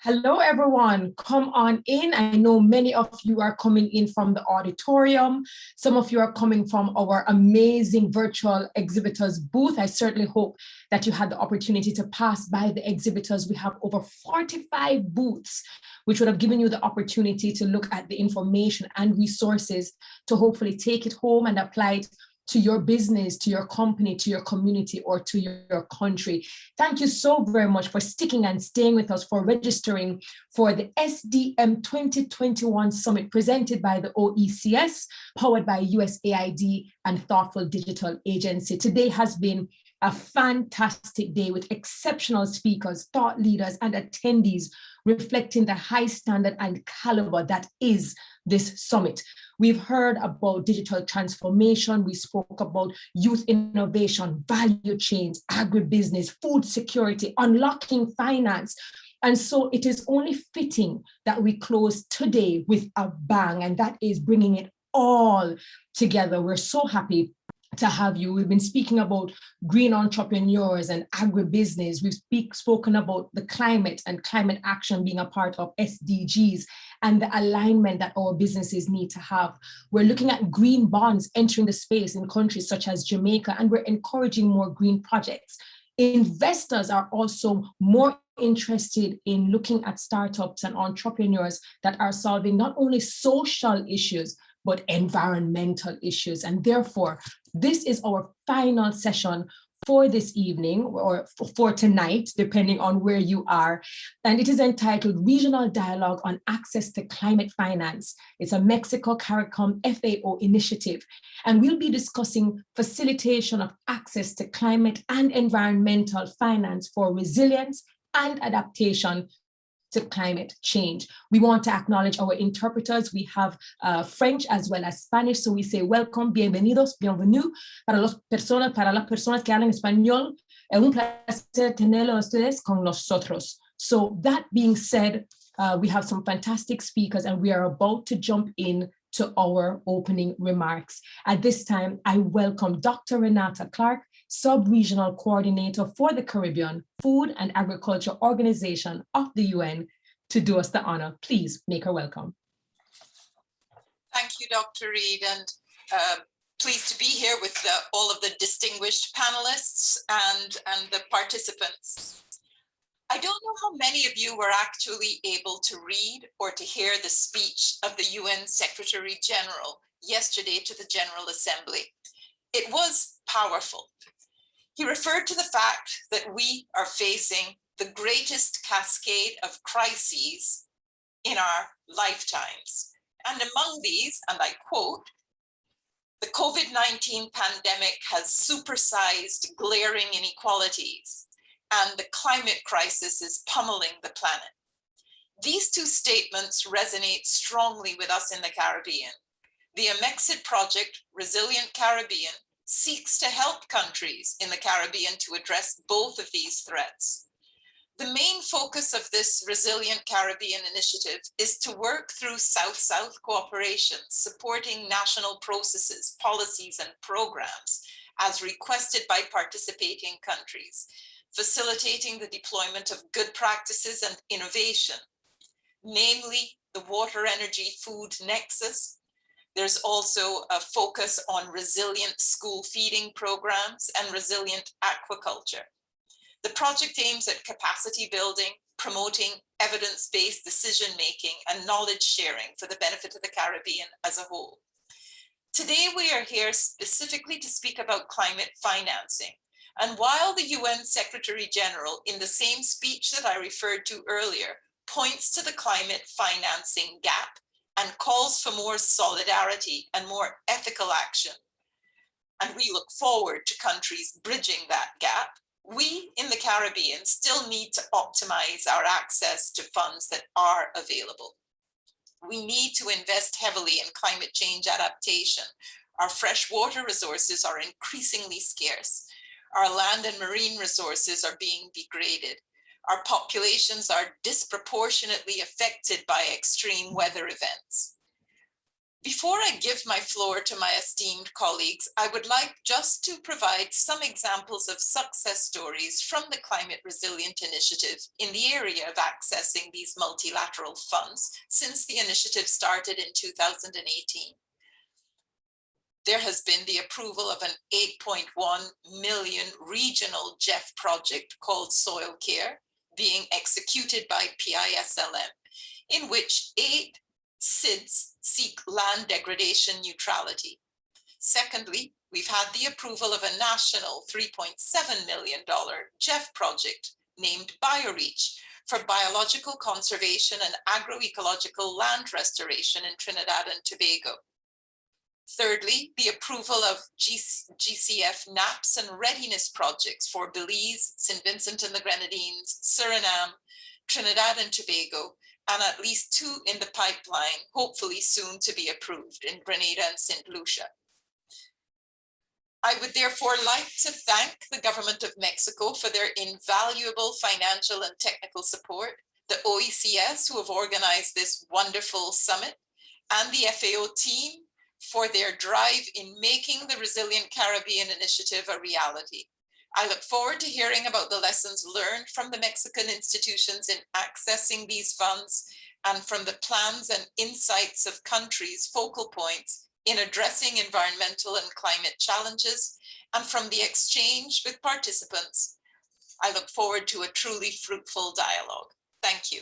Hello, everyone. Come on in. I know many of you are coming in from the auditorium. Some of you are coming from our amazing virtual exhibitors booth. I certainly hope that you had the opportunity to pass by the exhibitors. We have over 45 booths, which would have given you the opportunity to look at the information and resources to hopefully take it home and apply it to your business, to your company, to your community, or to your country. Thank you so very much for sticking and staying with us, for registering for the SDM 2021 Summit presented by the OECS, powered by USAID and Thoughtful Digital Agency. Today has been a fantastic day with exceptional speakers, thought leaders, and attendees reflecting the high standard and caliber that is this summit. We've heard about digital transformation. We spoke about youth innovation, value chains, agribusiness, food security, unlocking finance. And so it is only fitting that we close today with a bang, and that is bringing it all together. We're so happy to have you. We've been speaking about green entrepreneurs and agribusiness. We've spoken about the climate and climate action being a part of SDGs and the alignment that our businesses need to have. We're looking at green bonds entering the space in countries such as Jamaica, and we're encouraging more green projects. Investors are also more interested in looking at startups and entrepreneurs that are solving not only social issues, but environmental issues. And therefore, this is our final session for this evening, or for tonight, depending on where you are. And it is entitled Regional Dialogue on Access to Climate Finance. It's a Mexico Caricom FAO initiative. And we'll be discussing facilitation of access to climate and environmental finance for resilience and adaptation to climate change. We want to acknowledge our interpreters. We have French as well as Spanish, so we say welcome, bienvenidos, bienvenue. Para las personas que hablan español, es un placer tenerlos ustedes con nosotros. So that being said, we have some fantastic speakers, and we are about to jump in to our opening remarks. At this time, I welcome Dr. Renata Clark, Sub-Regional Coordinator for the Caribbean Food and Agriculture Organization of the UN, to do us the honor. Please make her welcome. Thank you, Dr. Reed, and pleased to be here with all of the distinguished panelists and the participants. I don't know how many of you were actually able to read or to hear the speech of the UN Secretary General yesterday to the General Assembly. It was powerful. He referred to the fact that we are facing the greatest cascade of crises in our lifetimes. And among these, and I quote, the COVID-19 pandemic has supersized glaring inequalities, and the climate crisis is pummeling the planet. These two statements resonate strongly with us in the Caribbean. The AMEXID project, Resilient Caribbean, seeks to help countries in the Caribbean to address both of these threats. The main focus of this Resilient Caribbean initiative is to work through South-South cooperation, supporting national processes, policies, and programs as requested by participating countries, facilitating the deployment of good practices and innovation, namely the water, energy, food nexus. There's also a focus on resilient school feeding programs and resilient aquaculture. The project aims at capacity building, promoting evidence-based decision-making and knowledge sharing for the benefit of the Caribbean as a whole. Today, we are here specifically to speak about climate financing. And while the UN Secretary General, in the same speech that I referred to earlier, points to the climate financing gap and calls for more solidarity and more ethical action, and we look forward to countries bridging that gap, we in the Caribbean still need to optimize our access to funds that are available. We need to invest heavily in climate change adaptation. Our freshwater resources are increasingly scarce. Our land and marine resources are being degraded. Our populations are disproportionately affected by extreme weather events. Before I give my floor to my esteemed colleagues, I would like just to provide some examples of success stories from the Climate Resilient Initiative in the area of accessing these multilateral funds since the initiative started in 2018. There has been the approval of an 8.1 million regional GEF project called Soil Care being executed by PISLM, in which 8 SIDS seek land degradation neutrality. Secondly, we've had the approval of a national $3.7 million GEF project named BioReach for biological conservation and agroecological land restoration in Trinidad and Tobago. Thirdly, the approval of GCF NAPS and readiness projects for Belize, St. Vincent and the Grenadines, Suriname, Trinidad and Tobago, and at least 2 in the pipeline, hopefully soon to be approved in Grenada and St. Lucia. I would therefore like to thank the government of Mexico for their invaluable financial and technical support, the OECS who have organized this wonderful summit, and the FAO team for their drive in making the Resilient Caribbean Initiative a reality. I look forward to hearing about the lessons learned from the Mexican institutions in accessing these funds and from the plans and insights of countries' focal points in addressing environmental and climate challenges, and from the exchange with participants. I look forward to a truly fruitful dialogue. Thank you.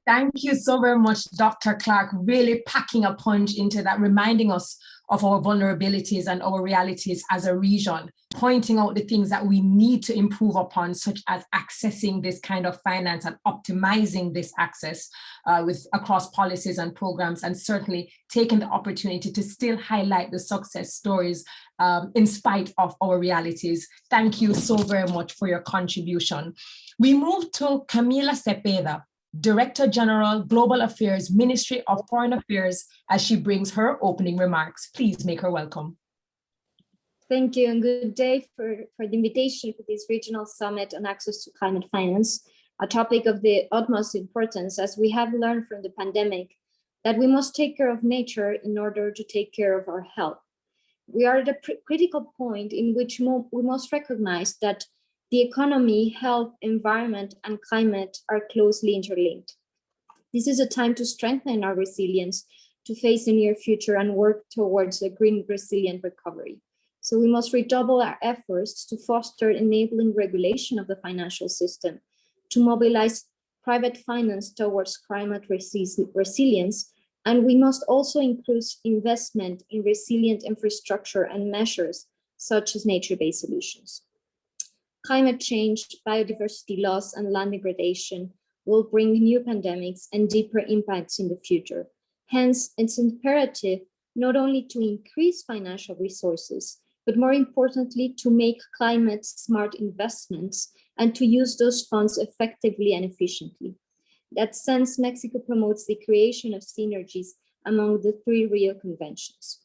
Thank you so very much, Dr. Clark, really packing a punch into that, reminding us of our vulnerabilities and our realities as a region, pointing out the things that we need to improve upon, such as accessing this kind of finance and optimizing this access across policies and programs, and certainly taking the opportunity to still highlight the success stories in spite of our realities. Thank you so very much for your contribution. We move to Camila Cepeda, Director General, Global Affairs, Ministry of Foreign Affairs, as she brings her opening remarks. Please make her welcome. Thank you, and good day for the invitation for this regional summit on access to climate finance, a topic of the utmost importance, as we have learned from the pandemic that we must take care of nature in order to take care of our health. We are at a critical point in which we must recognize that the economy, health, environment, and climate are closely interlinked. This is a time to strengthen our resilience to face the near future and work towards a green, resilient recovery. So we must redouble our efforts to foster enabling regulation of the financial system, to mobilize private finance towards climate resilience, and we must also increase investment in resilient infrastructure and measures such as nature-based solutions. Climate change, biodiversity loss, and land degradation will bring new pandemics and deeper impacts in the future. Hence, it's imperative not only to increase financial resources, but more importantly, to make climate smart investments and to use those funds effectively and efficiently. In that sense, Mexico promotes the creation of synergies among the 3 Rio conventions.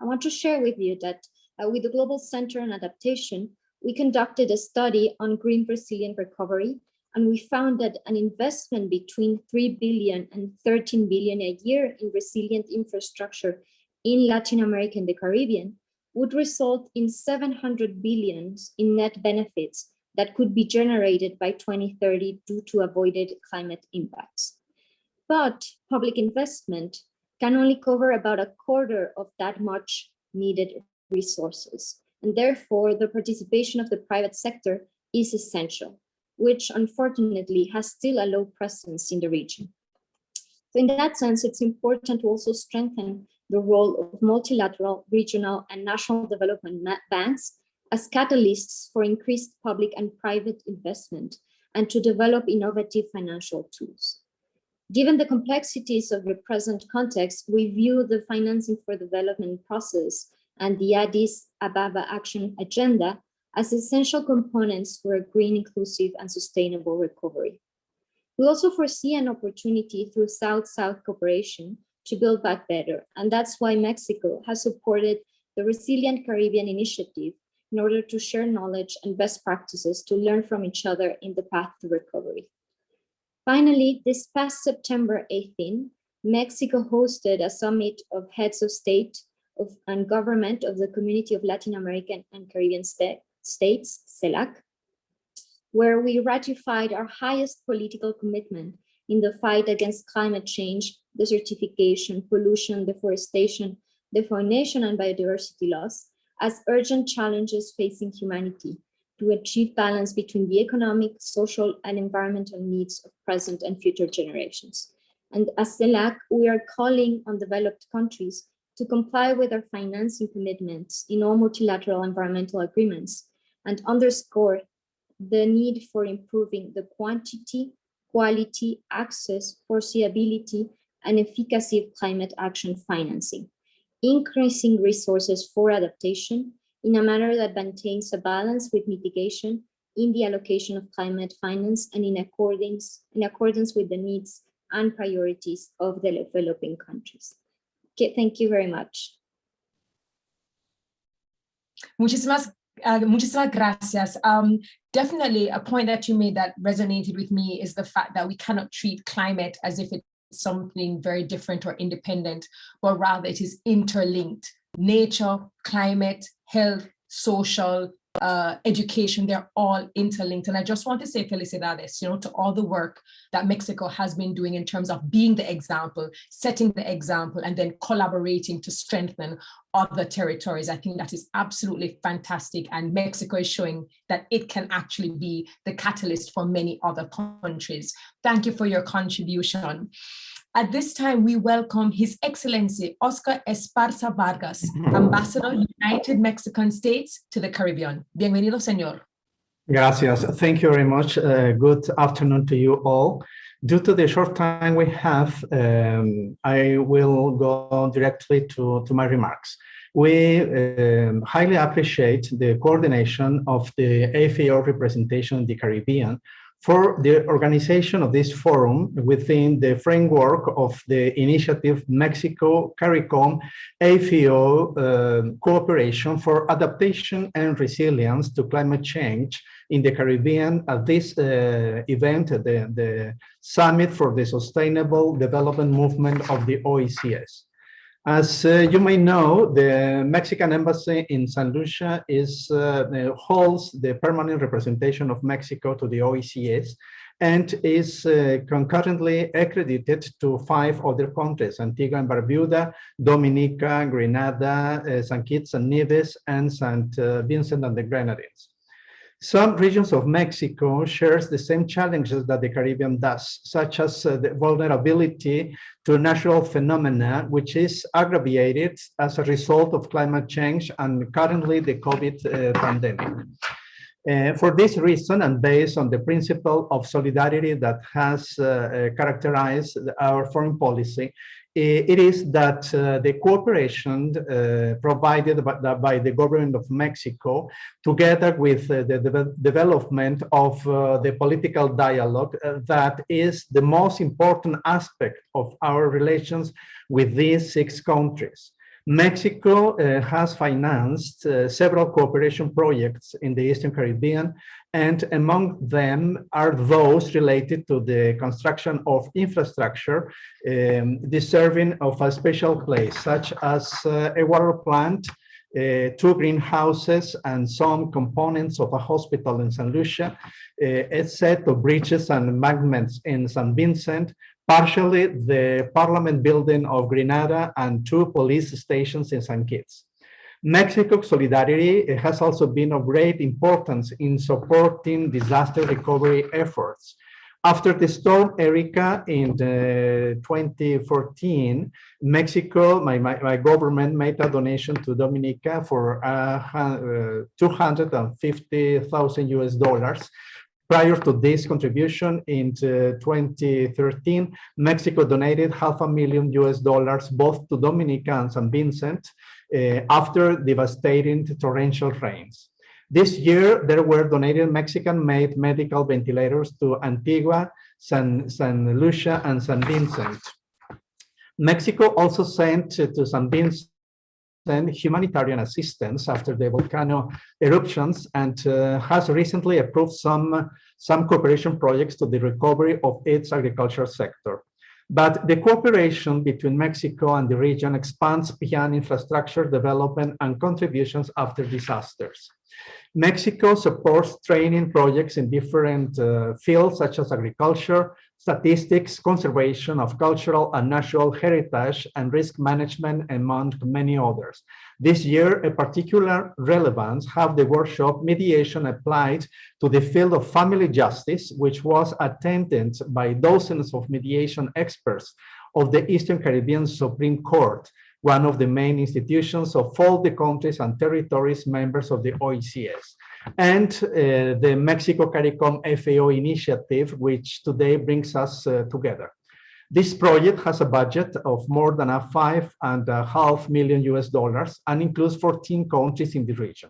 I want to share with you that with the Global Center on Adaptation, we conducted a study on green resilient recovery, and we found that an investment between 3 billion and 13 billion a year in resilient infrastructure in Latin America and the Caribbean would result in 700 billion in net benefits that could be generated by 2030 due to avoided climate impacts. But public investment can only cover about a quarter of that much needed resources. And therefore, the participation of the private sector is essential, which unfortunately has still a low presence in the region. So in that sense, it's important to also strengthen the role of multilateral, regional, and national development banks as catalysts for increased public and private investment and to develop innovative financial tools. Given the complexities of the present context, we view the financing for development process and the Addis Ababa Action Agenda as essential components for a green, inclusive, and sustainable recovery. We also foresee an opportunity through South-South cooperation to build back better, and that's why Mexico has supported the Resilient Caribbean Initiative in order to share knowledge and best practices to learn from each other in the path to recovery. Finally, this past September 18, Mexico hosted a summit of heads of state and government of the Community of Latin American and Caribbean States, CELAC, where we ratified our highest political commitment in the fight against climate change, desertification, pollution, deforestation, deforestation, and biodiversity loss as urgent challenges facing humanity to achieve balance between the economic, social, and environmental needs of present and future generations. And as CELAC, we are calling on developed countries to comply with our financing commitments in all multilateral environmental agreements and underscore the need for improving the quantity, quality, access, foreseeability, and efficacy of climate action financing, increasing resources for adaptation in a manner that maintains a balance with mitigation in the allocation of climate finance and in accordance with the needs and priorities of the developing countries. Okay, thank you very much. Muchísimas gracias. Definitely a point that you made that resonated with me is the fact that we cannot treat climate as if it's something very different or independent, but rather it is interlinked. Nature, climate, health, social, education, they're all interlinked. And I just want to say felicidades, to all the work that Mexico has been doing in terms of being the example, setting the example, and then collaborating to strengthen other territories. I think that is absolutely fantastic. And Mexico is showing that it can actually be the catalyst for many other countries. Thank you for your contribution. At this time, we welcome His Excellency Oscar Esparza Vargas, Ambassador, United Mexican States to the Caribbean. Bienvenido, señor. Gracias. Thank you very much. Good afternoon to you all. Due to the short time we have, I will go directly to my remarks. We highly appreciate the coordination of the AFAO representation in the Caribbean for the organization of this forum within the framework of the initiative Mexico Caricom AFAO cooperation for adaptation and resilience to climate change in the Caribbean at this event, the Summit for the Sustainable Development Movement of the OECS. As you may know, the Mexican Embassy in St. Lucia holds the permanent representation of Mexico to the OECS and is concurrently accredited to 5 other countries: Antigua and Barbuda, Dominica, Grenada, St. Kitts and Nevis, and St. Vincent and the Grenadines. Some regions of Mexico shares the same challenges that the Caribbean does, such as the vulnerability to natural phenomena, which is aggravated as a result of climate change and currently the COVID pandemic. For this reason, and based on the principle of solidarity that has characterized our foreign policy, it is that the cooperation provided by the government of Mexico, together with the development of the political dialogue, that is the most important aspect of our relations with these 6 countries. Mexico has financed several cooperation projects in the Eastern Caribbean, and among them are those related to the construction of infrastructure deserving of a special place, such as a water plant, 2 greenhouses, and some components of a hospital in St. Lucia, a set of bridges and embankments in St. Vincent, partially the Parliament building of Grenada, and 2 police stations in St. Kitts. Mexico's solidarity has also been of great importance in supporting disaster recovery efforts. After the storm Erika in 2014, Mexico, my government made a donation to Dominica for $250,000 US. Prior to this contribution in 2013, Mexico donated $500,000 US both to Dominica and St. Vincent after devastating torrential rains. This year, there were donated Mexican-made medical ventilators to Antigua, St. Lucia, and St. Vincent. Mexico also sent to St. Vincent humanitarian assistance after the volcano eruptions and has recently approved some cooperation projects to the recovery of its agricultural sector. But the cooperation between Mexico and the region expands beyond infrastructure development and contributions after disasters. Mexico supports training projects in different fields such as agriculture, statistics, conservation of cultural and natural heritage, and risk management, among many others. This year, a particular relevance have the workshop Mediation Applied to the Field of Family Justice, which was attended by dozens of mediation experts of the Eastern Caribbean Supreme Court, one of the main institutions of all the countries and territories members of the OECS, and the Mexico Caricom FAO initiative, which today brings us together. This project has a budget of more than $5.5 million and includes 14 countries in the region.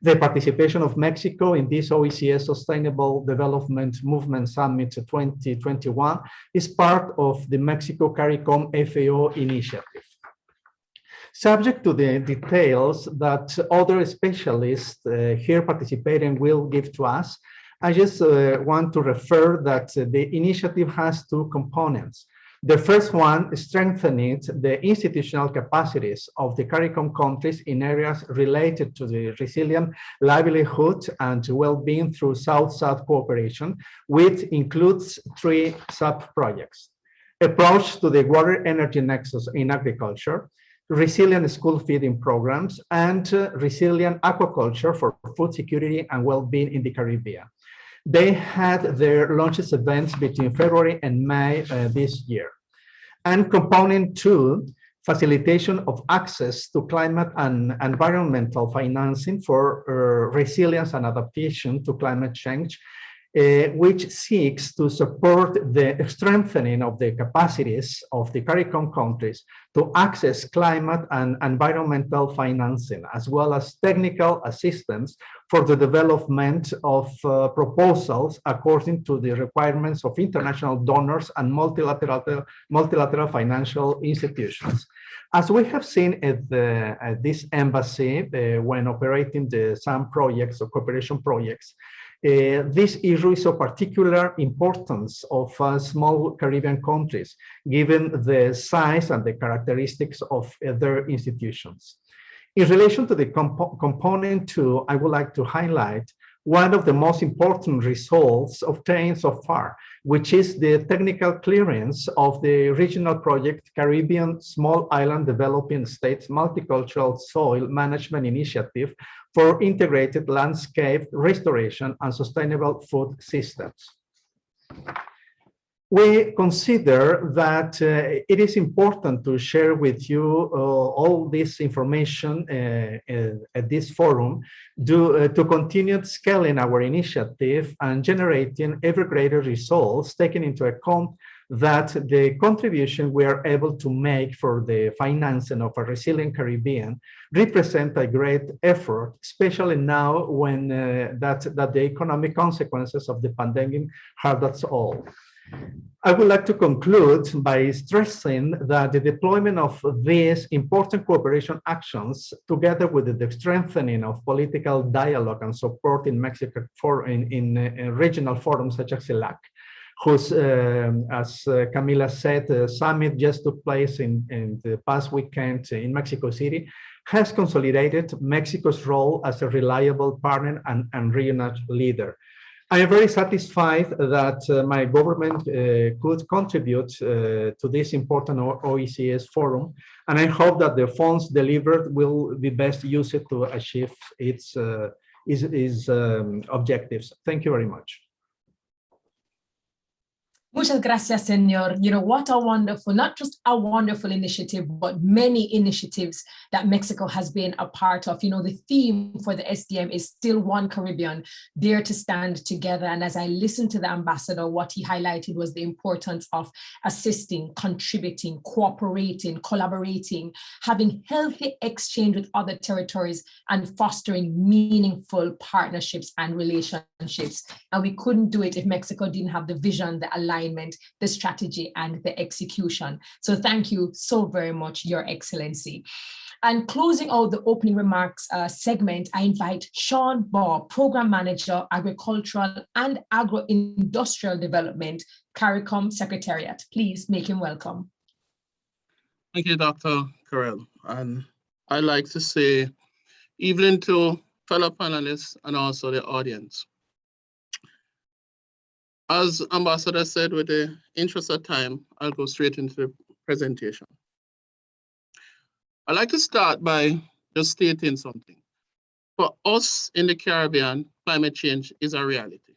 The participation of Mexico in this OECS Sustainable Development Movement Summit 2021 is part of the Mexico Caricom FAO initiative. Subject to the details that other specialists here participating will give to us, I just want to refer that the initiative has two components. The first one is strengthening the institutional capacities of the CARICOM countries in areas related to the resilient livelihood and well-being through South-South cooperation, which includes 3 sub-projects: approach to the water energy nexus in agriculture, resilient school feeding programs, and resilient aquaculture for food security and well-being in the Caribbean. They had their launches events between February and May this year. And component 2, facilitation of access to climate and environmental financing for resilience and adaptation to climate change, which seeks to support the strengthening of the capacities of the CARICOM countries to access climate and environmental financing, as well as technical assistance for the development of proposals according to the requirements of international donors and multilateral financial institutions. As we have seen at this embassy when operating some projects or cooperation projects, this issue is of particular importance of small Caribbean countries, given the size and the characteristics of their institutions. In relation to the component 2, I would like to highlight one of the most important results obtained so far, which is the technical clearance of the regional project Caribbean Small Island Developing States Multicultural Soil Management Initiative for Integrated Landscape Restoration and Sustainable Food Systems. We consider that it is important to share with you all this information at this forum to continue scaling our initiative and generating ever greater results, taking into account that the contribution we are able to make for the financing of a resilient Caribbean represent a great effort, especially now when that the economic consequences of the pandemic have us all. I would like to conclude by stressing that the deployment of these important cooperation actions, together with the strengthening of political dialogue and support in Mexico in regional forums such as CELAC, whose, as Camila said, the summit just took place in the past weekend in Mexico City, has consolidated Mexico's role as a reliable partner and regional leader. I am very satisfied that my government could contribute to this important OECS forum, and I hope that the funds delivered will be best used to achieve its objectives. Thank you very much. Muchas gracias, Senor. You know, what a wonderful, not just a wonderful initiative, but many initiatives that Mexico has been a part of. You know, the theme for the SDM is still one Caribbean, there to stand together. And as I listened to the ambassador, what he highlighted was the importance of assisting, contributing, cooperating, collaborating, having healthy exchange with other territories, and fostering meaningful partnerships and relationships. And we couldn't do it if Mexico didn't have the vision, the alignment, the strategy, and the execution. So thank you so very much, Your Excellency. And closing out the opening remarks segment, I invite Sean Ball, Program Manager, Agricultural and Agro-Industrial Development, Caricom Secretariat. Please make him welcome. Thank you, Dr. Carell. And I'd like to say evening to fellow panelists and also the audience. As Ambassador said, with the interest of time, I'll go straight into the presentation. I'd like to start by just stating something. For us in the Caribbean, climate change is a reality.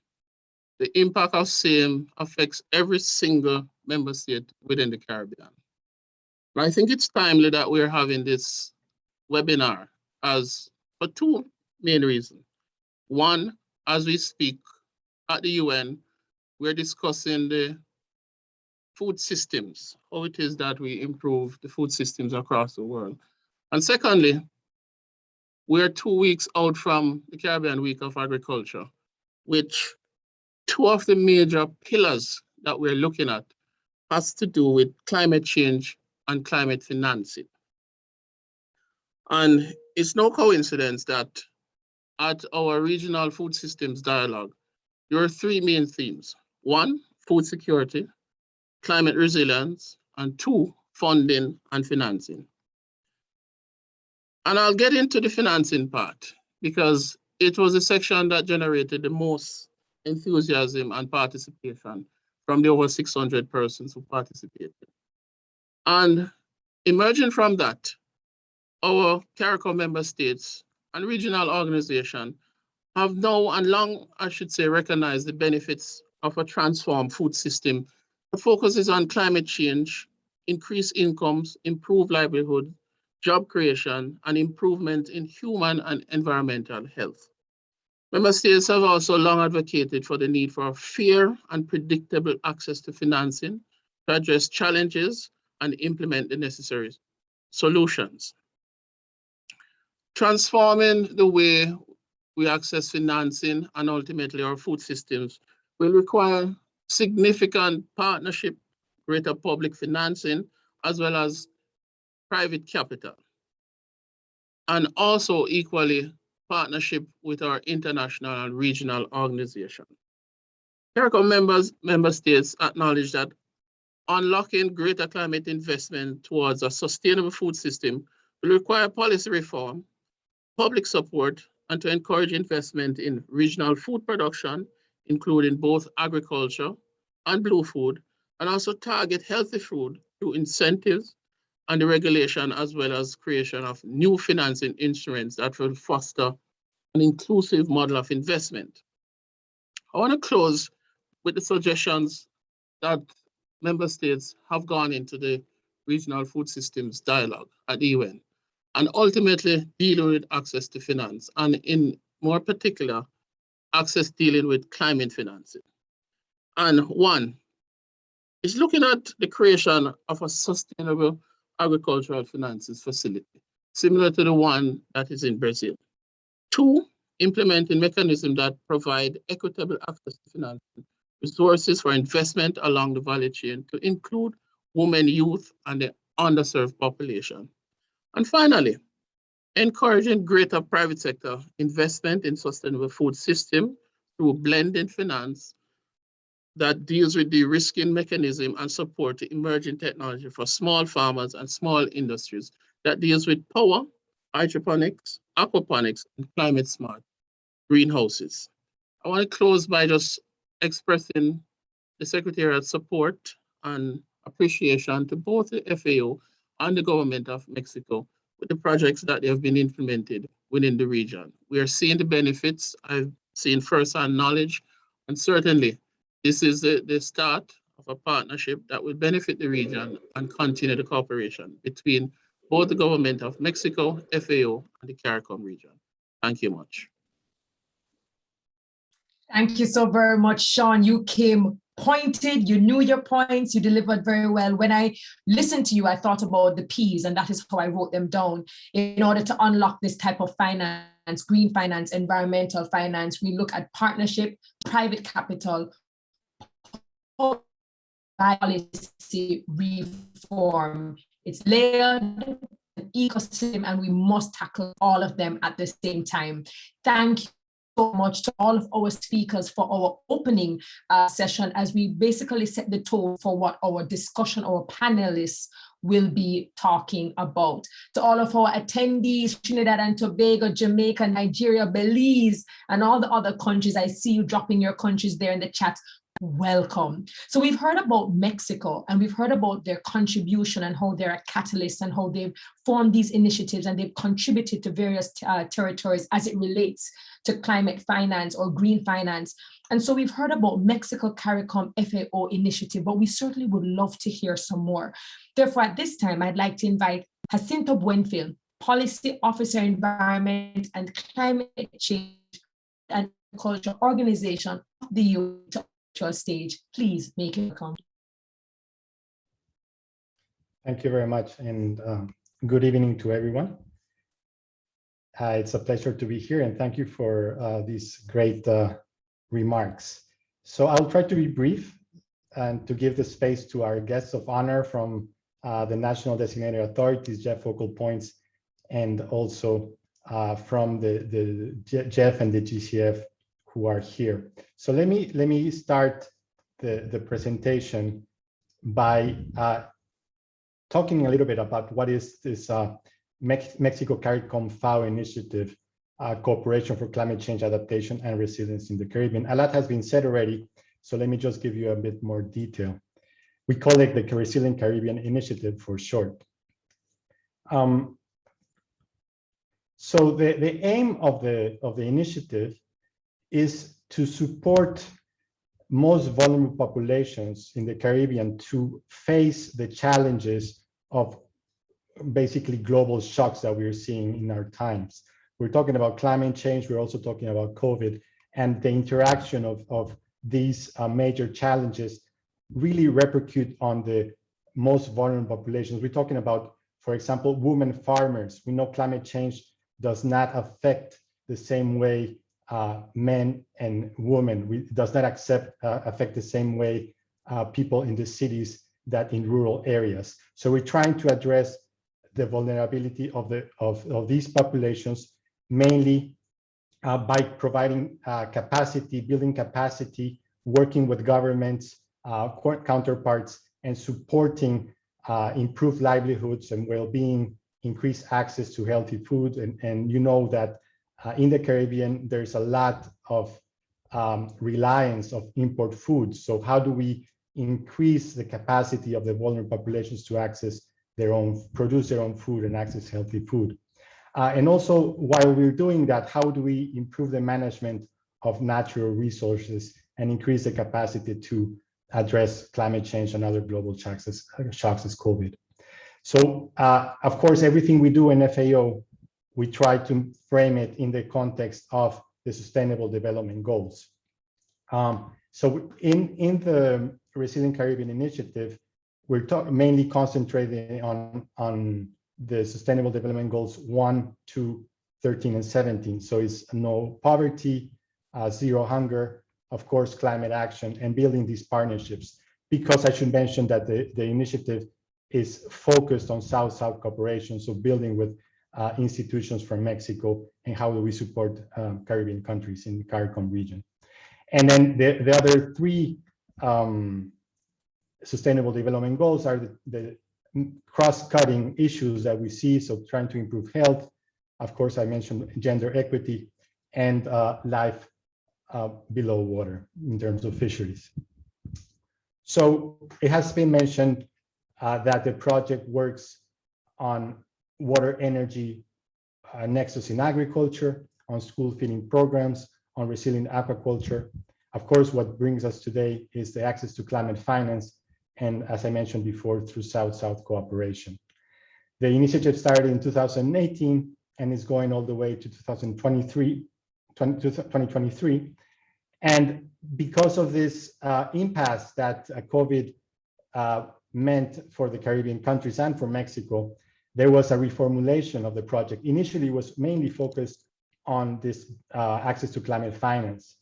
The impact of same affects every single member state within the Caribbean. And I think it's timely that we're having this webinar for two main reasons. One, as we speak at the UN, we're discussing the food systems, how it is that we improve the food systems across the world. And secondly, we're 2 weeks out from the Caribbean Week of Agriculture, which two of the major pillars that we're looking at has to do with climate change and climate financing. And it's no coincidence that at our regional food systems dialogue, there are three main themes. One, food security, climate resilience, and two, funding and financing. And I'll get into the financing part because it was a section that generated the most enthusiasm and participation from the over 600 persons who participated. And emerging from that, our Caricom member states and regional organizations have now and long, I should say, recognized the benefits of a transformed food system that focuses on climate change, increased incomes, improved livelihood, job creation, and improvement in human and environmental health. Member states have also long advocated for the need for fair and predictable access to financing to address challenges and implement the necessary solutions. Transforming the way we access financing and ultimately our food systems will require significant partnership, greater public financing, as well as private capital. And also equally partnership with our international and regional organizations. Caricom member states acknowledge that unlocking greater climate investment towards a sustainable food system will require policy reform, public support, and to encourage investment in regional food production, including both agriculture and blue food, and also target healthy food through incentives and the regulation, as well as creation of new financing instruments that will foster an inclusive model of investment. I want to close with the suggestions that member states have gone into the regional food systems dialogue at the UN, and ultimately dealing with access to finance, and in more particular, access dealing with climate financing. And one is looking at the creation of a sustainable agricultural finances facility, similar to the one that is in Brazil. Two, implementing mechanisms that provide equitable access to financing, resources for investment along the value chain to include women, youth, and the underserved population. And finally, encouraging greater private sector investment in sustainable food system through blended finance that deals with the risking mechanism and support to emerging technology for small farmers and small industries that deals with power, hydroponics, aquaponics, and climate smart greenhouses. I want to close by just expressing the Secretariat's support and appreciation to both the FAO and the government of Mexico with the projects that they have been implemented within the region. We are seeing the benefits. I've seen firsthand knowledge, and certainly this is the start of a partnership that will benefit the region and continue the cooperation between both the government of Mexico, FAO, and the Caricom region. Thank you much. Thank you so very much, Sean. You came pointed, you knew your points, you delivered very well. When I listened to you, I thought about the P's, and that is how I wrote them down. In order to unlock this type of finance, green finance, environmental finance, we look at partnership, private capital, policy reform. It's layered, an ecosystem, and we must tackle all of them at the same time. Thank you so much to all of our speakers for our opening session, as we basically set the tone for what our discussion, our panelists will be talking about. To all of our attendees, Trinidad and Tobago, Jamaica, Nigeria, Belize, and all the other countries, I see you dropping your countries there in the chat. Welcome. So we've heard about Mexico, and we've heard about their contribution and how they're a catalyst and how they've formed these initiatives and they've contributed to various territories as it relates to climate finance or green finance. And so we've heard about Mexico Caricom FAO initiative, but we certainly would love to hear some more. Therefore, at this time, I'd like to invite Jacinto Buenfield, Policy Officer, Environment and Climate Change and Culture Organization of the UN, to stage. Please make it come. Thank you very much, and good evening to everyone. It's a pleasure to be here, and thank you for these great remarks. So I'll try to be brief and to give the space to our guests of honor from the National Designated Authorities, Jeff Focal Points, and also from the Jeff and the GCF who are here. So let me start the presentation by talking a little bit about what is this Mexico Caricom FAO initiative, Cooperation for Climate Change Adaptation and Resilience in the Caribbean. A lot has been said already, so let me just give you a bit more detail. We call it the Resilient Caribbean Initiative for short. So the aim of the initiative is to support most vulnerable populations in the Caribbean to face the challenges of basically global shocks that we're seeing in our times. We're talking about climate change, we're also talking about COVID, and the interaction of these major challenges really repercute on the most vulnerable populations. We're talking about, for example, women farmers. We know climate change does not affect the same way men and women. It does not affect the same way people in the cities that in rural areas. So we're trying to address the vulnerability of these populations, mainly by providing capacity, building capacity, working with governments, counterparts, and supporting improved livelihoods and well-being, increased access to healthy food. And you know that in the Caribbean, there's a lot of reliance of import foods. So how do we increase the capacity of the vulnerable populations to produce their own food and access healthy food? And also, while we're doing that, how do we improve the management of natural resources and increase the capacity to address climate change and other global shocks as COVID? So, of course, everything we do in FAO, we try to frame it in the context of the Sustainable Development Goals. So in the Resilient Caribbean Initiative, we're mainly concentrating on the Sustainable Development Goals 1, 2, 13, and 17. So it's no poverty, zero hunger, of course, climate action, and building these partnerships. Because I should mention that the initiative is focused on South-South cooperation, so building with institutions from Mexico, and how do we support Caribbean countries in the Caricom region. And then the other three Sustainable Development Goals are the cross-cutting issues that we see, so trying to improve health. Of course, I mentioned gender equity and life below water in terms of fisheries. So it has been mentioned that the project works on water energy nexus in agriculture, on school feeding programs, on resilient aquaculture. Of course, what brings us today is the access to climate finance, and as I mentioned before, through South-South cooperation. The initiative started in 2018 and is going all the way to 2023. And because of this impasse that COVID meant for the Caribbean countries and for Mexico, there was a reformulation of the project. Initially, it was mainly focused on this access to climate finance,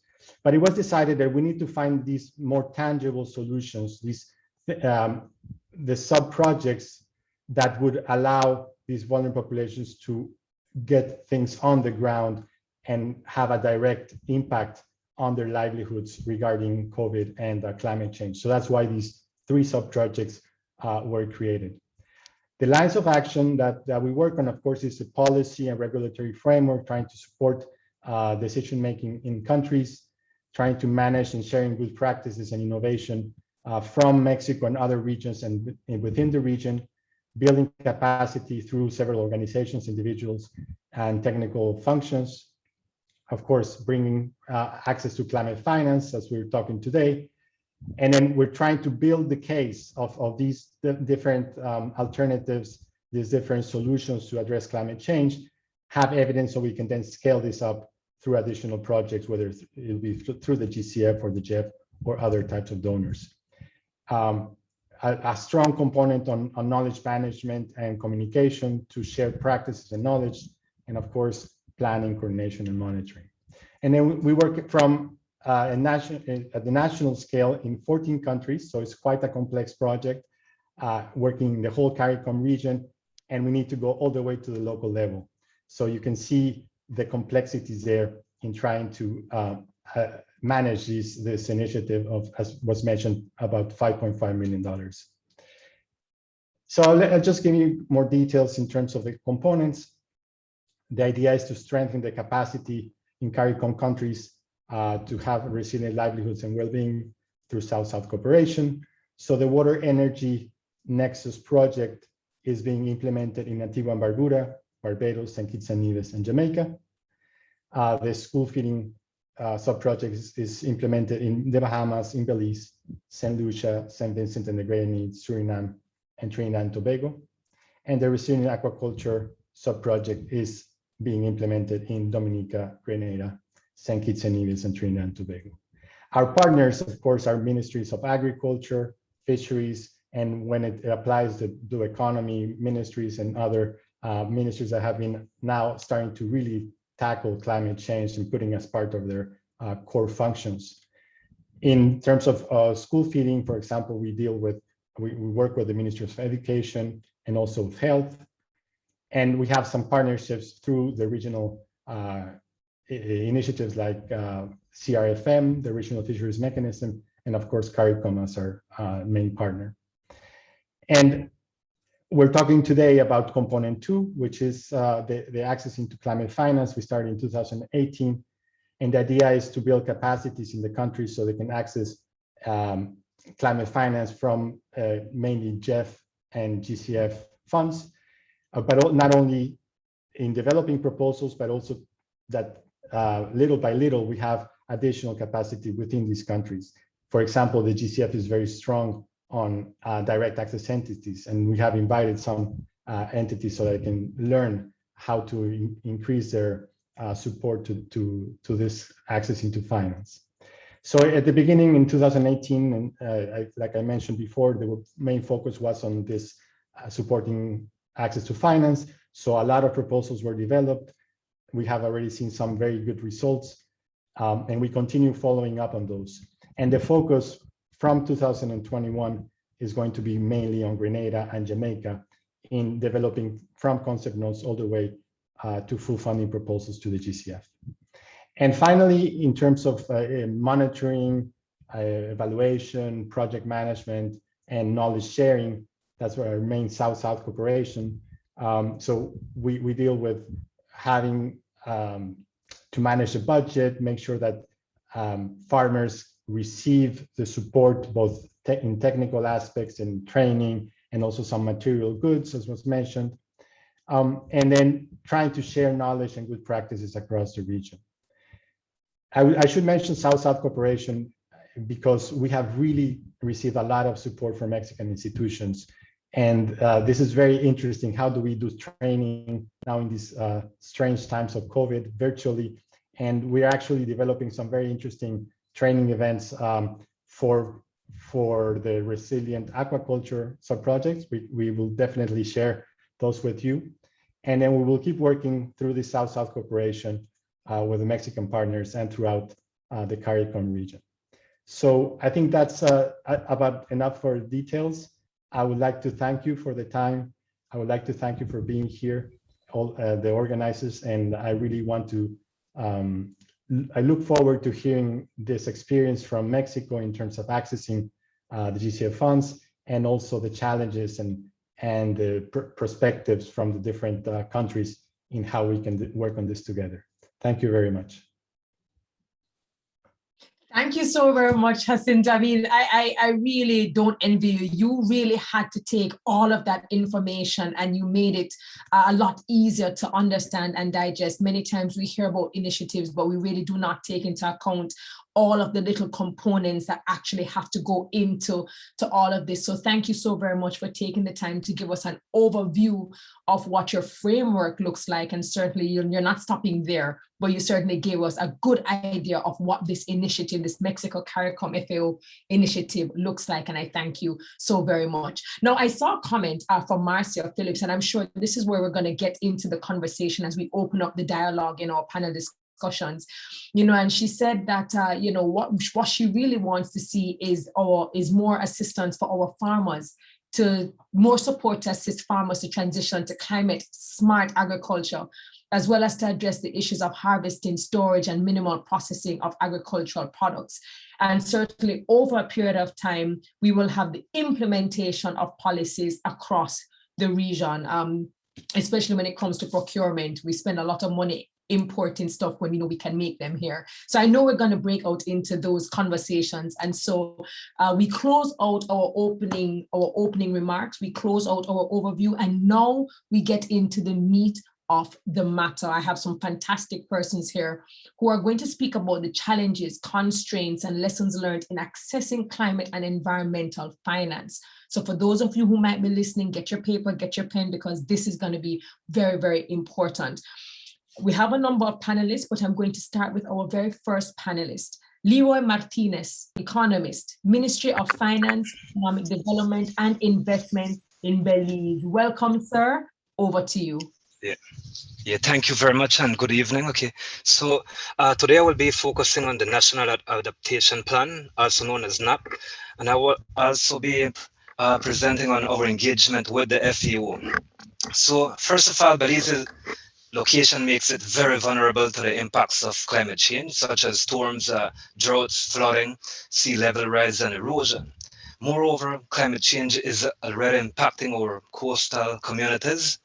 but it was decided that we need to find these more tangible solutions, the sub-projects that would allow these vulnerable populations to get things on the ground and have a direct impact on their livelihoods regarding COVID and climate change. So that's why these 3 sub-projects were created. The lines of action that we work on, of course, is the policy and regulatory framework, trying to support decision-making in countries, trying to manage and sharing good practices and innovation from Mexico and other regions and within the region, building capacity through several organizations, individuals, and technical functions. Of course, bringing access to climate finance, as we're talking today. And then we're trying to build the case of these different alternatives, these different solutions to address climate change, have evidence so we can then scale this up through additional projects, whether it'll be through the GCF or the JEF or other types of donors. A strong component on knowledge management and communication to share practices and knowledge, and of course, planning, coordination, and monitoring. And then we work from at the national scale in 14 countries, so it's quite a complex project, working in the whole Caricom region, and we need to go all the way to the local level. So you can see the complexities there in trying to manage this initiative of, as was mentioned, about $5.5 million. So I'll just give you more details in terms of the components. The idea is to strengthen the capacity in Caricom countries to have resilient livelihoods and well-being through South-South cooperation. So the Water Energy Nexus project is being implemented in Antigua and Barbuda, Barbados, and Kitts and Nevis, and Jamaica. The school feeding sub-project is implemented in the Bahamas, in Belize, St. Lucia, St. Vincent and the Grenadines, Suriname, and Trinidad and Tobago. And the resilient aquaculture sub-project is being implemented in Dominica, Grenada, St. Kitts and Nevis, and Trinidad and Tobago. Our partners, of course, are ministries of agriculture, fisheries, and when it applies to economy, ministries and other ministries that have been now starting to really tackle climate change and putting as part of their core functions. In terms of school feeding, for example, we work with the Ministry of Education and also of Health. And we have some partnerships through the regional initiatives like CRFM, the Regional Fisheries Mechanism, and of course, Caricom as our main partner. And we're talking today about component 2, which is the access into climate finance. We started in 2018, and the idea is to build capacities in the country so they can access climate finance from mainly JEF and GCF funds, but not only in developing proposals, but also that little by little we have additional capacity within these countries. For example, the GCF is very strong on direct access entities, and we have invited some entities so they can learn how to increase their support to this access into finance. So at the beginning in 2018, and like I mentioned before, the main focus was on this supporting access to finance. So a lot of proposals were developed. We have already seen some very good results, and we continue following up on those. And the focus from 2021 is going to be mainly on Grenada and Jamaica in developing from concept notes all the way to full funding proposals to the GCF. And finally, in terms of monitoring, evaluation, project management, and knowledge sharing, that's our main South-South cooperation. So we deal with having to manage the budget, make sure that farmers receive the support both in technical aspects and training, and also some material goods, as was mentioned, and then trying to share knowledge and good practices across the region. I should mention South-South cooperation because we have really received a lot of support from Mexican institutions. And this is very interesting. How do we do training now in these strange times of COVID virtually? And we're actually developing some very interesting training events for the resilient aquaculture sub-projects. We will definitely share those with you. And then we will keep working through the South-South cooperation with the Mexican partners and throughout the Caricom region. So I think that's about enough for details. I would like to thank you for the time. I would like to thank you for being here, all the organizers, and I really want to, I look forward to hearing this experience from Mexico in terms of accessing the GCF funds, and also the challenges and the perspectives from the different countries in how we can work on this together. Thank you very much. Thank you so very much, Jacinta. I mean, I really don't envy you. You really had to take all of that information and you made it a lot easier to understand and digest. Many times we hear about initiatives, but we really do not take into account all of the little components that actually have to go into all of this. So thank you so very much for taking the time to give us an overview of what your framework looks like. And certainly you're not stopping there, but you certainly gave us a good idea of what this initiative, this Mexico Caricom FAO initiative looks like. And I thank you so very much. Now, I saw a comment from Marcia Phillips, and I'm sure this is where we're going to get into the conversation as we open up the dialogue in our panel discussions, and she said that, what she really wants to see is more assistance for our farmers, to more support to assist farmers to transition to climate smart agriculture, as well as to address the issues of harvesting, storage, and minimal processing of agricultural products. And certainly over a period of time, we will have the implementation of policies across the region, especially when it comes to procurement. We spend a lot of money importing stuff when we can make them here. So I know we're going to break out into those conversations. And so we close out our opening remarks, we close out our overview, and now we get into the meat of the matter. I have some fantastic persons here who are going to speak about the challenges, constraints, and lessons learned in accessing climate and environmental finance. So for those of you who might be listening, get your paper, get your pen, because this is going to be very, very important. We have a number of panelists, but I'm going to start with our very first panelist, Leroy Martinez, economist, Ministry of Finance, Economic Development and Investment in Belize. Welcome, sir. Over to you. Yeah, thank you very much and good evening. Okay, so today I will be focusing on the National Adaptation Plan, also known as NAP, and I will also be presenting on our engagement with the FAO. So first of all, Belize's location makes it very vulnerable to the impacts of climate change, such as storms, droughts, flooding, sea level rise, and erosion. Moreover, climate change is already impacting our coastal communities,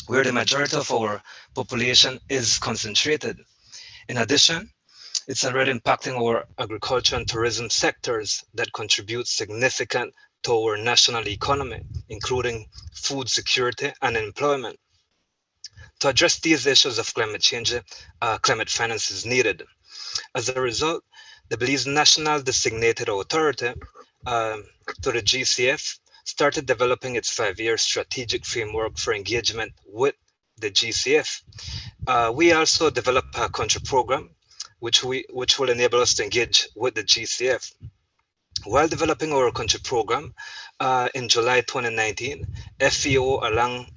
where the majority of our population is concentrated. In addition, it's already impacting our agriculture and tourism sectors that contribute significantly to our national economy, including food security and employment. To address these issues of climate change, climate finance is needed. As a result, the Belize National Designated Authority, to the GCF, started developing its 5-year strategic framework for engagement with the GCF. We also developed a country program, which will enable us to engage with the GCF. While developing our country program, in July 2019, FAO, along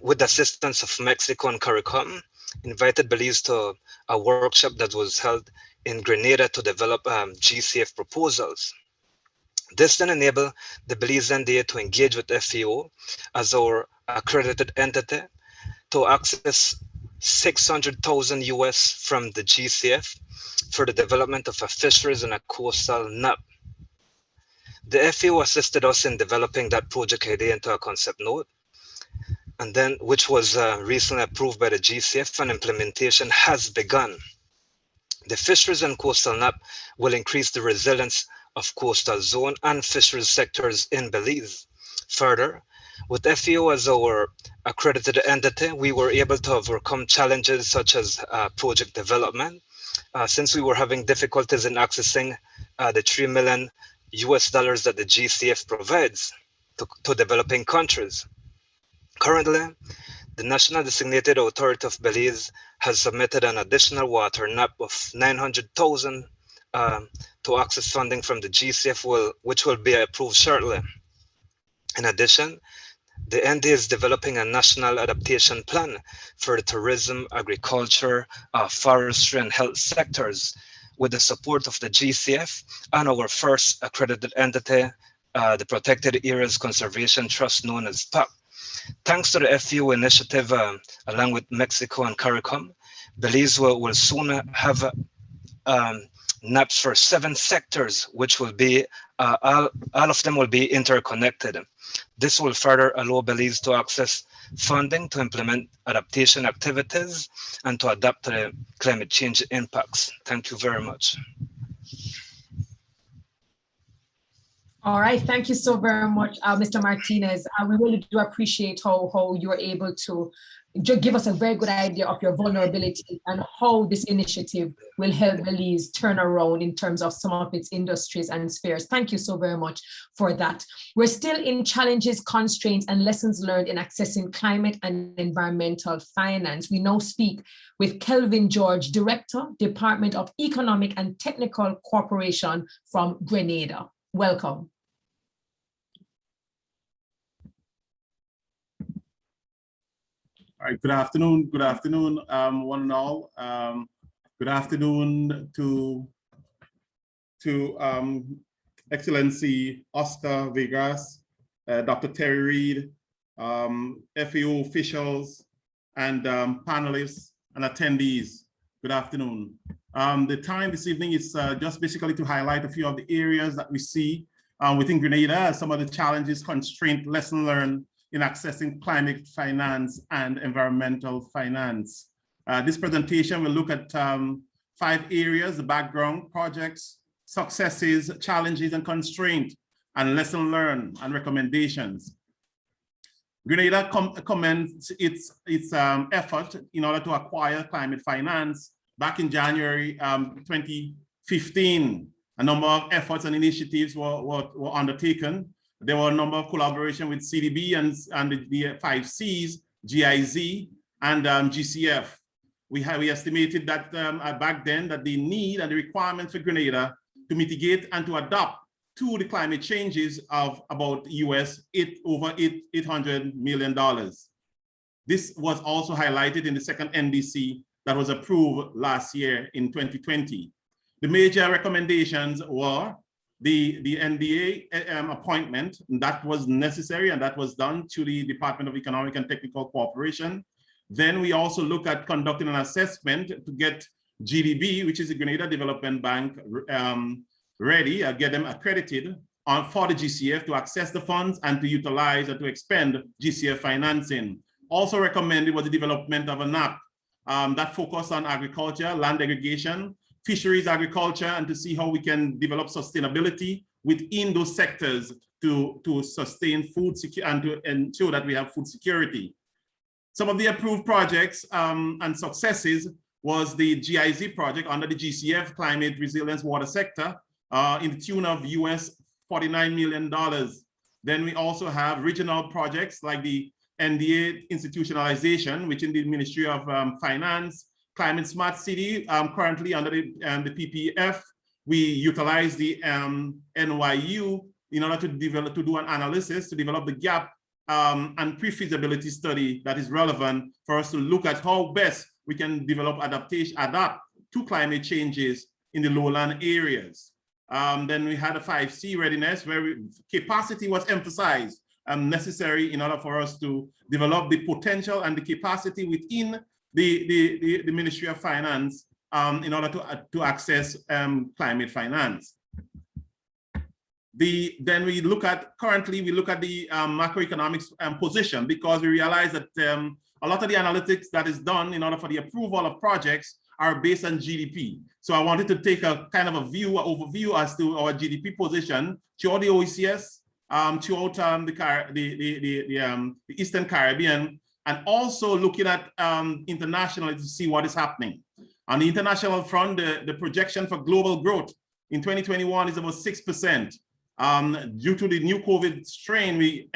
with the assistance of Mexico and Caricom, invited Belize to a workshop that was held in Grenada to develop GCF proposals. This then enabled the Belize NDA to engage with FAO as our accredited entity to access $600,000 US from the GCF for the development of a fisheries and a coastal NAP. The FAO assisted us in developing that project idea into a concept note, and then which was recently approved by the GCF, and implementation has begun. The fisheries and coastal NAP will increase the resilience of coastal zone and fisheries sectors in Belize. Further, with FAO as our accredited entity, we were able to overcome challenges such as project development, since we were having difficulties in accessing the $3 million US that the GCF provides to developing countries. Currently, the National Designated Authority of Belize has submitted an additional water NAP of $900,000 to access funding from the GCF, which will be approved shortly. In addition, the ND is developing a national adaptation plan for the tourism, agriculture, forestry, and health sectors with the support of the GCF and our first accredited entity, the Protected Areas Conservation Trust, known as PAC. Thanks to the FU initiative, along with Mexico and Caricom, Belize will soon have NAPs for 7 sectors, which will be, all of them will be interconnected. This will further allow Belize to access funding to implement adaptation activities and to adapt to the climate change impacts. Thank you very much. All right, thank you so very much, Mr. Martinez. We really do appreciate how you are able to give us a very good idea of your vulnerability and how this initiative will help Belize turn around in terms of some of its industries and spheres. Thank you so very much for that. We're still in challenges, constraints, and lessons learned in accessing climate and environmental finance. We now speak with Kelvin George, Director, Department of Economic and Technical Cooperation from Grenada. Welcome. All right, good afternoon, one and all. Good afternoon to Excellency Oscar Vegas, Dr. Terry Reid, FAO officials, and panelists and attendees. Good afternoon. The time this evening is just basically to highlight a few of the areas that we see within Grenada, some of the challenges, constraints, lesson learned in accessing climate finance and environmental finance. This presentation will look at 5 areas: the background, projects, successes, challenges and constraints, and lesson learned and recommendations. Grenada commenced its effort in order to acquire climate finance back in January 2015. A number of efforts and initiatives were undertaken. There were a number of collaboration with CDB and the 5 Cs, GIZ, and GCF. We estimated that back then that the need and the requirements for Grenada to mitigate and to adapt to the climate changes of about over $800 million. This was also highlighted in the second NDC that was approved last year in 2020. The major recommendations were the NDA appointment, and that was necessary, and that was done to the Department of Economic and Technical Cooperation. Then we also look at conducting an assessment to get GDB, which is the Grenada Development Bank, ready, get them accredited for the GCF to access the funds and to utilize and to expend GCF financing. Also recommended was the development of a NAP that focused on agriculture, land aggregation, fisheries, agriculture, and to see how we can develop sustainability within those sectors to sustain food security and to ensure that we have food security. Some of the approved projects and successes was the GIZ project under the GCF Climate Resilience Water Sector in the tune of $49 million. Then we also have regional projects like the NDA institutionalization, which in the Ministry of Finance, Climate Smart City, currently under the PPF, we utilize the NYU in order to do an analysis to develop the gap and pre-feasibility study that is relevant for us to look at how best we can adapt to climate changes in the lowland areas. Then we had a 5C readiness where capacity was emphasized necessary in order for us to develop the potential and the capacity within the Ministry of Finance in order to access climate finance. Then we look at the macroeconomics position, because we realize that a lot of the analytics that is done in order for the approval of projects are based on GDP. So I wanted to take a kind of overview as to our GDP position throughout the OECS, throughout the Eastern Caribbean, and also looking at internationally to see what is happening. On the international front, the projection for global growth in 2021 is about 6%. Due to the new COVID strain, we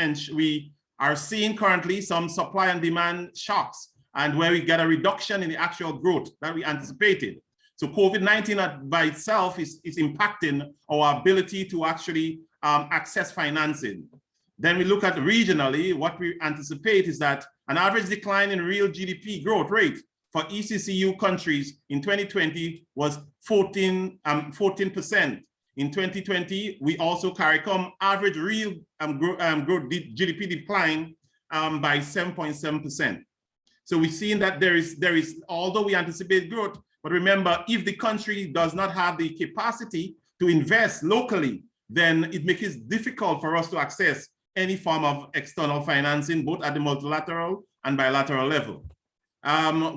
are seeing currently some supply and demand shocks, and where we get a reduction in the actual growth that we anticipated. So COVID-19 by itself is impacting our ability to actually access financing. Then we look at regionally, what we anticipate is that an average decline in real GDP growth rate for ECCU countries in 2020 was 14%. In 2020, we also Caricom average real growth GDP decline by 7.7%. So we've seen that there is, although we anticipate growth, but remember, if the country does not have the capacity to invest locally, then it makes it difficult for us to access any form of external financing, both at the multilateral and bilateral level.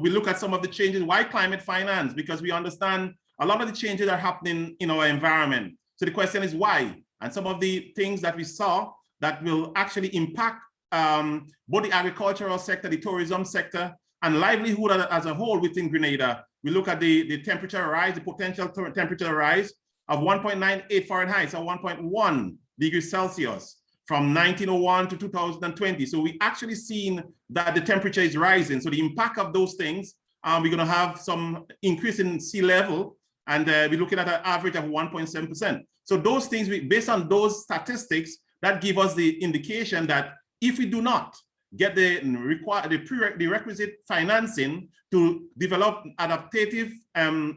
We look at some of the changes. Why climate finance? Because we understand a lot of the changes are happening in our environment. So the question is why? And some of the things that we saw that will actually impact both the agricultural sector, the tourism sector, and livelihood as a whole within Grenada. We look at the temperature rise, the potential temperature rise of 1.98 Fahrenheit, so 1.1 degrees Celsius from 1901 to 2020. So we actually seen that the temperature is rising. So the impact of those things, we're going to have some increase in sea level, and we're looking at an average of 1.7%. So those things, based on those statistics, that give us the indication that if we do not get the requisite financing to develop adaptive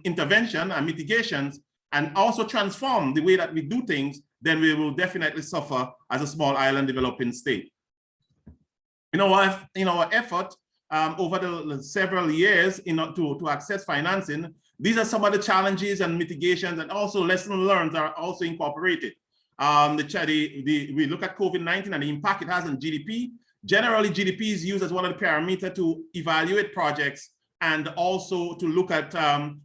intervention and mitigations, and also transform the way that we do things, then we will definitely suffer as a small island developing state. In our effort over the several years to access financing, these are some of the challenges and mitigations, and also lessons learned are also incorporated. We look at COVID-19 and the impact it has on GDP. Generally, GDP is used as one of the parameters to evaluate projects and also to look at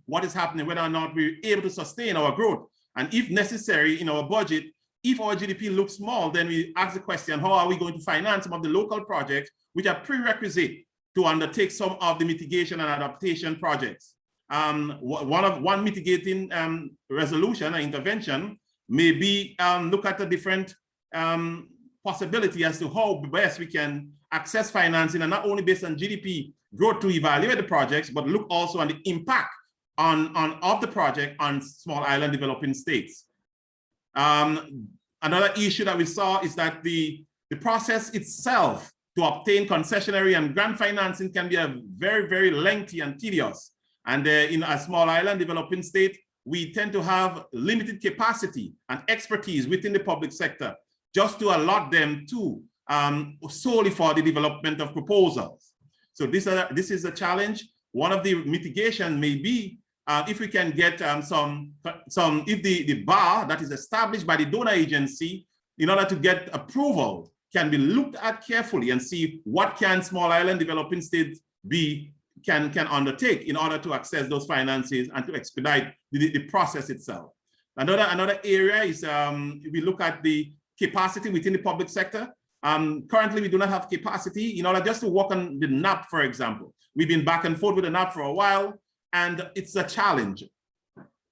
what is happening, whether or not we're able to sustain our growth. And if necessary, in our budget, if our GDP looks small, then we ask the question, how are we going to finance some of the local projects which are prerequisite to undertake some of the mitigation and adaptation projects? One mitigating resolution or intervention may be look at the different possibility as to how best we can access financing, and not only based on GDP growth to evaluate the projects, but look also on the impact of the project on small island developing states. Another issue that we saw is that the process itself to obtain concessionary and grant financing can be a very, very lengthy and tedious. And in a small island developing state, we tend to have limited capacity and expertise within the public sector just to allot them to solely for the development of proposals. So this is a challenge. One of the mitigation may be if we can get if the bar that is established by the donor agency in order to get approval can be looked at carefully and see what can small island developing states can undertake in order to access those finances and to expedite the process itself. Another area is we look at the capacity within the public sector. Currently, we do not have capacity in order just to work on the NAP, for example. We've been back and forth with the NAP for a while, and it's a challenge.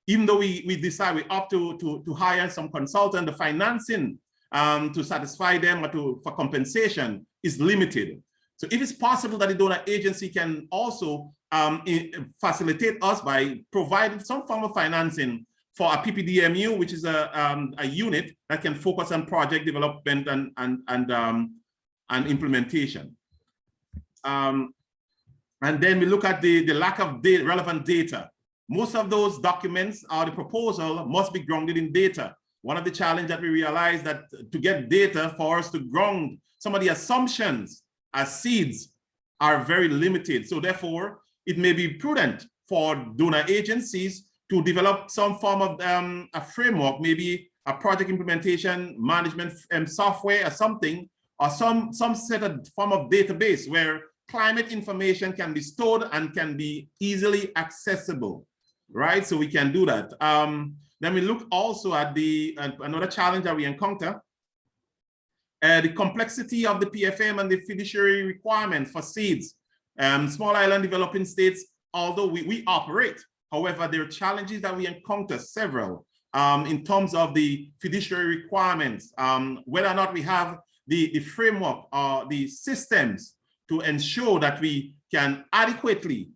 Even though we decide, we opt to hire some consultant, the financing to satisfy them or for compensation is limited. So if it's possible that the donor agency can also facilitate us by providing some form of financing for a PPDMU, which is a unit that can focus on project development and implementation. And then we look at the lack of relevant data. Most of those documents or the proposal must be grounded in data. One of the challenges that we realize that to get data for us to ground some of the assumptions as seeds are very limited. So therefore, it may be prudent for donor agencies to develop some form of a framework, maybe a project implementation management software or something, or some set of form of database where climate information can be stored and can be easily accessible, right? So we can do that. Then we look also at another challenge that we encounter, the complexity of the PFM and the fiduciary requirements for seeds. Small island developing states, although we operate, however, there are challenges that we encounter several in terms of the fiduciary requirements, whether or not we have the framework or the systems to ensure that we can adequately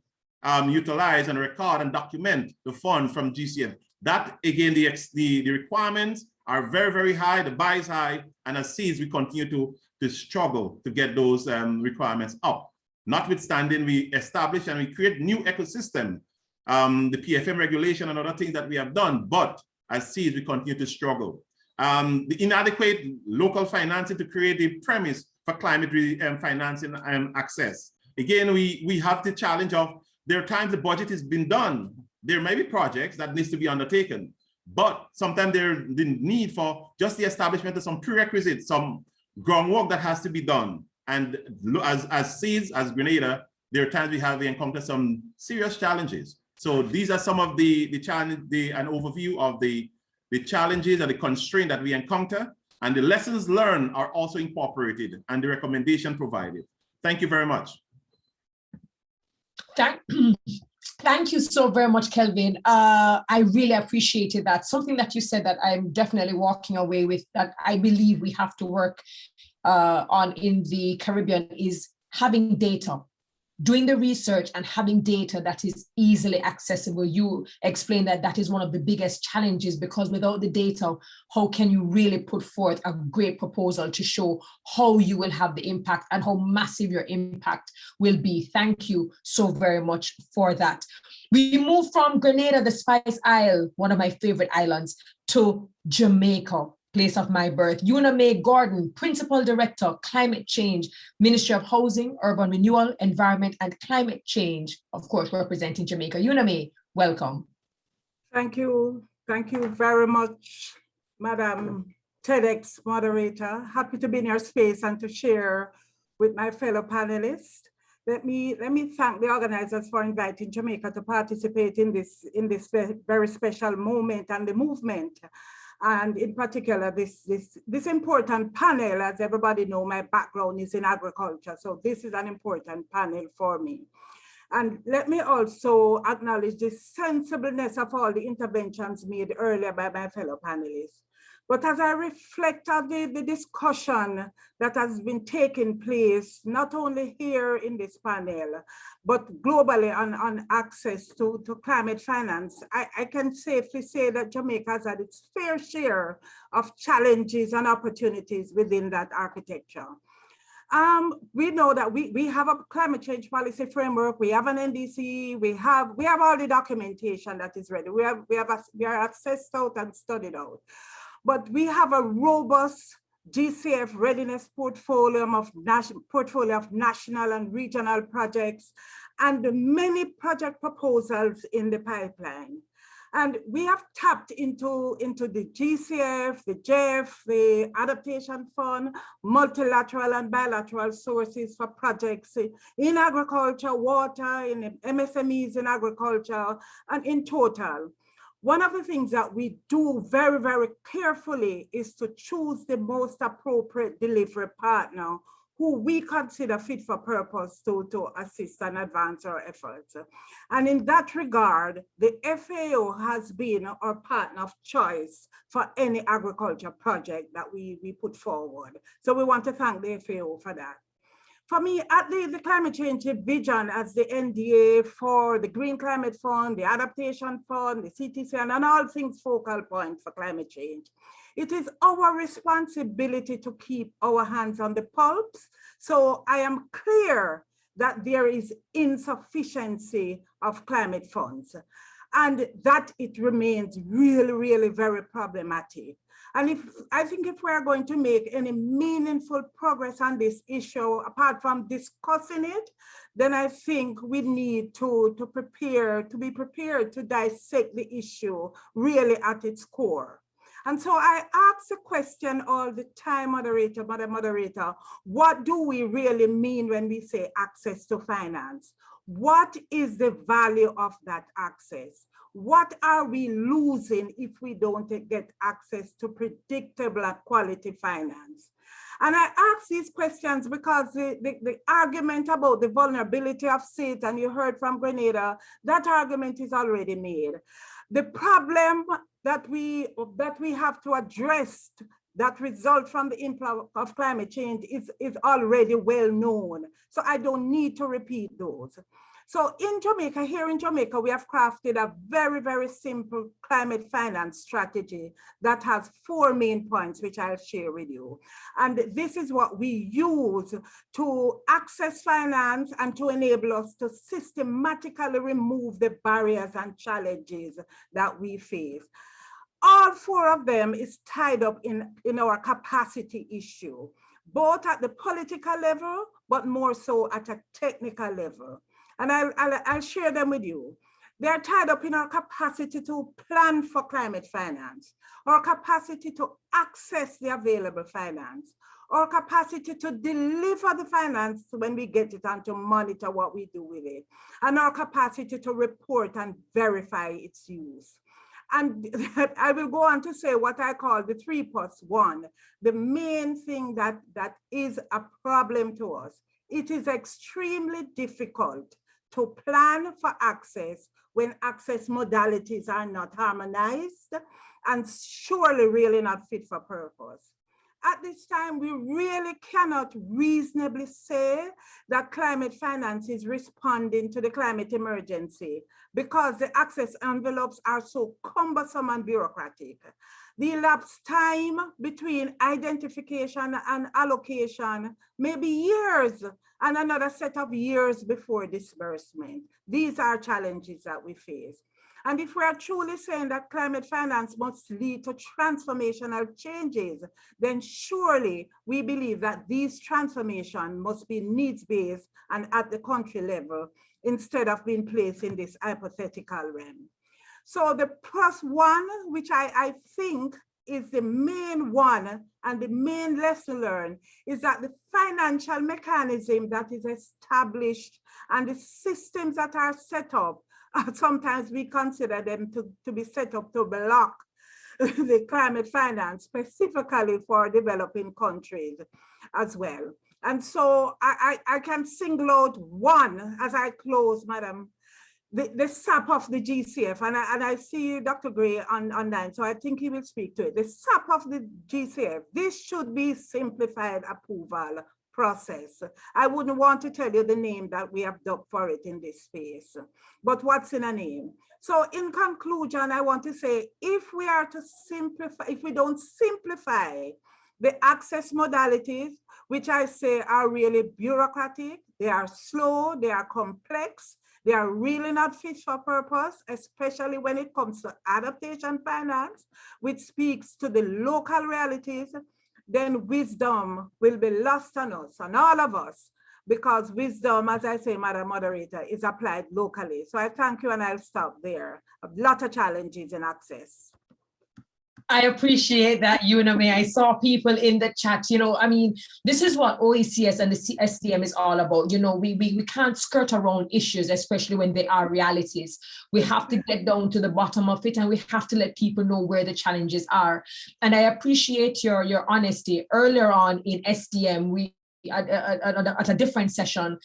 utilize and record and document the funds from GCF. That, again, the requirements are very, very high, the bar is high, and as seeds, we continue to struggle to get those requirements up. Notwithstanding, we establish and we create new ecosystem, the PFM regulation and other things that we have done, but as seeds, we continue to struggle. The inadequate local financing to create the premise for climate financing and access. Again, we have the challenge of there are times the budget has been done. There may be projects that needs to be undertaken, but sometimes there's the need for just the establishment of some prerequisites, some groundwork that has to be done. And as seeds, as Grenada, there are times we encounter some serious challenges. So these are some of the challenge, an overview of the challenges and the constraint that we encounter, and the lessons learned are also incorporated and the recommendation provided. Thank you very much. Thank you so very much, Kelvin. I really appreciated that. Something that you said that I'm definitely walking away with, that I believe we have to work on in the Caribbean, is having data, doing the research and having data that is easily accessible. You explained that that is one of the biggest challenges, because without the data, how can you really put forth a great proposal to show how you will have the impact and how massive your impact will be? Thank you so very much for that. We move from Grenada, the Spice Isle, one of my favorite islands, to Jamaica, place of my birth. Una Mae Gordon, Principal Director, Climate Change, Ministry of Housing, Urban Renewal, Environment and Climate Change, of course, representing Jamaica. Una Mae, welcome. Thank you. Thank you very much, Madam TEDx moderator. Happy to be in your space and to share with my fellow panelists. Let me thank the organizers for inviting Jamaica to participate in this very special moment and the movement. And in particular, this important panel. As everybody knows, my background is in agriculture, so this is an important panel for me. And let me also acknowledge the sensibleness of all the interventions made earlier by my fellow panelists. But as I reflect on the discussion that has been taking place, not only here in this panel, but globally on access to climate finance, I can safely say that Jamaica has had its fair share of challenges and opportunities within that architecture. We know that we have a climate change policy framework, we have an NDC, we have all the documentation that is ready. We are assessed out and studied out. But we have a robust GCF readiness portfolio of national and regional projects, and many project proposals in the pipeline. And we have tapped into the GCF, the JEF, the Adaptation Fund, multilateral and bilateral sources for projects in agriculture, water, in MSMEs in agriculture, and in total. One of the things that we do very, very carefully is to choose the most appropriate delivery partner who we consider fit for purpose to assist and advance our efforts. And in that regard, the FAO has been our partner of choice for any agriculture project that we put forward. So we want to thank the FAO for that. For me, at the Climate Change Division as the NDA for the Green Climate Fund, the Adaptation Fund, the CTC, and all things focal point for climate change, it is our responsibility to keep our hands on the pulse. So I am clear that there is insufficiency of climate funds and that it remains really, really very problematic. And I think if we're going to make any meaningful progress on this issue, apart from discussing it, then I think we need to be prepared to dissect the issue really at its core. And so I ask the question all the time, Madam Moderator, what do we really mean when we say access to finance? What is the value of that access? What are we losing if we don't get access to predictable and quality finance? And I ask these questions because the argument about the vulnerability of states, and you heard from Grenada, that argument is already made. The problem that we have to address that result from the impact of climate change is already well known. So I don't need to repeat those. So in Jamaica, here in Jamaica, we have crafted a very, very simple climate finance strategy that has 4 main points, which I'll share with you. And this is what we use to access finance and to enable us to systematically remove the barriers and challenges that we face. All 4 of them is tied up in our capacity issue. both at the political level, but more so at a technical level. And I'll share them with you. They're tied up in our capacity to plan for climate finance, our capacity to access the available finance, our capacity to deliver the finance when we get it and to monitor what we do with it, and our capacity to report and verify its use. And I will go on to say what I call the 3+1, the main thing that is a problem to us. It is extremely difficult to plan for access when access modalities are not harmonized and surely really not fit for purpose. At this time, we really cannot reasonably say that climate finance is responding to the climate emergency because the access envelopes are so cumbersome and bureaucratic. The elapsed time between identification and allocation may be years and another set of years before disbursement. These are challenges that we face. And if we are truly saying that climate finance must lead to transformational changes, then surely we believe that these transformations must be needs-based and at the country level instead of being placed in this hypothetical realm. So the +1, which I think is the main one and the main lesson learned, is that the financial mechanism that is established and the systems that are set up, sometimes we consider them to be set up to block the climate finance specifically for developing countries as well. And so I can single out one as I close, Madam, the SAP of the GCF, and I see Dr. Gray online, so I think he will speak to it. The SAP of the GCF, this should be simplified approval process. I wouldn't want to tell you the name that we have dubbed for it in this space, but what's in a name? So in conclusion, I want to say, if we are to simplify, if we don't simplify the access modalities, which I say are really bureaucratic, they are slow, they are complex, they are really not fit for purpose, especially when it comes to adaptation finance, which speaks to the local realities, then wisdom will be lost on us, on all of us, because wisdom, as I say, Madam Moderator, is applied locally. So I thank you and I'll stop there. A lot of challenges in access. I appreciate that, Uname. I saw people in the chat, I mean, this is what OECS and the SDM is all about. We can't skirt around issues, especially when they are realities. We have to get down to the bottom of it, and we have to let people know where the challenges are. And I appreciate your honesty. Earlier on in SDM, we at a different session,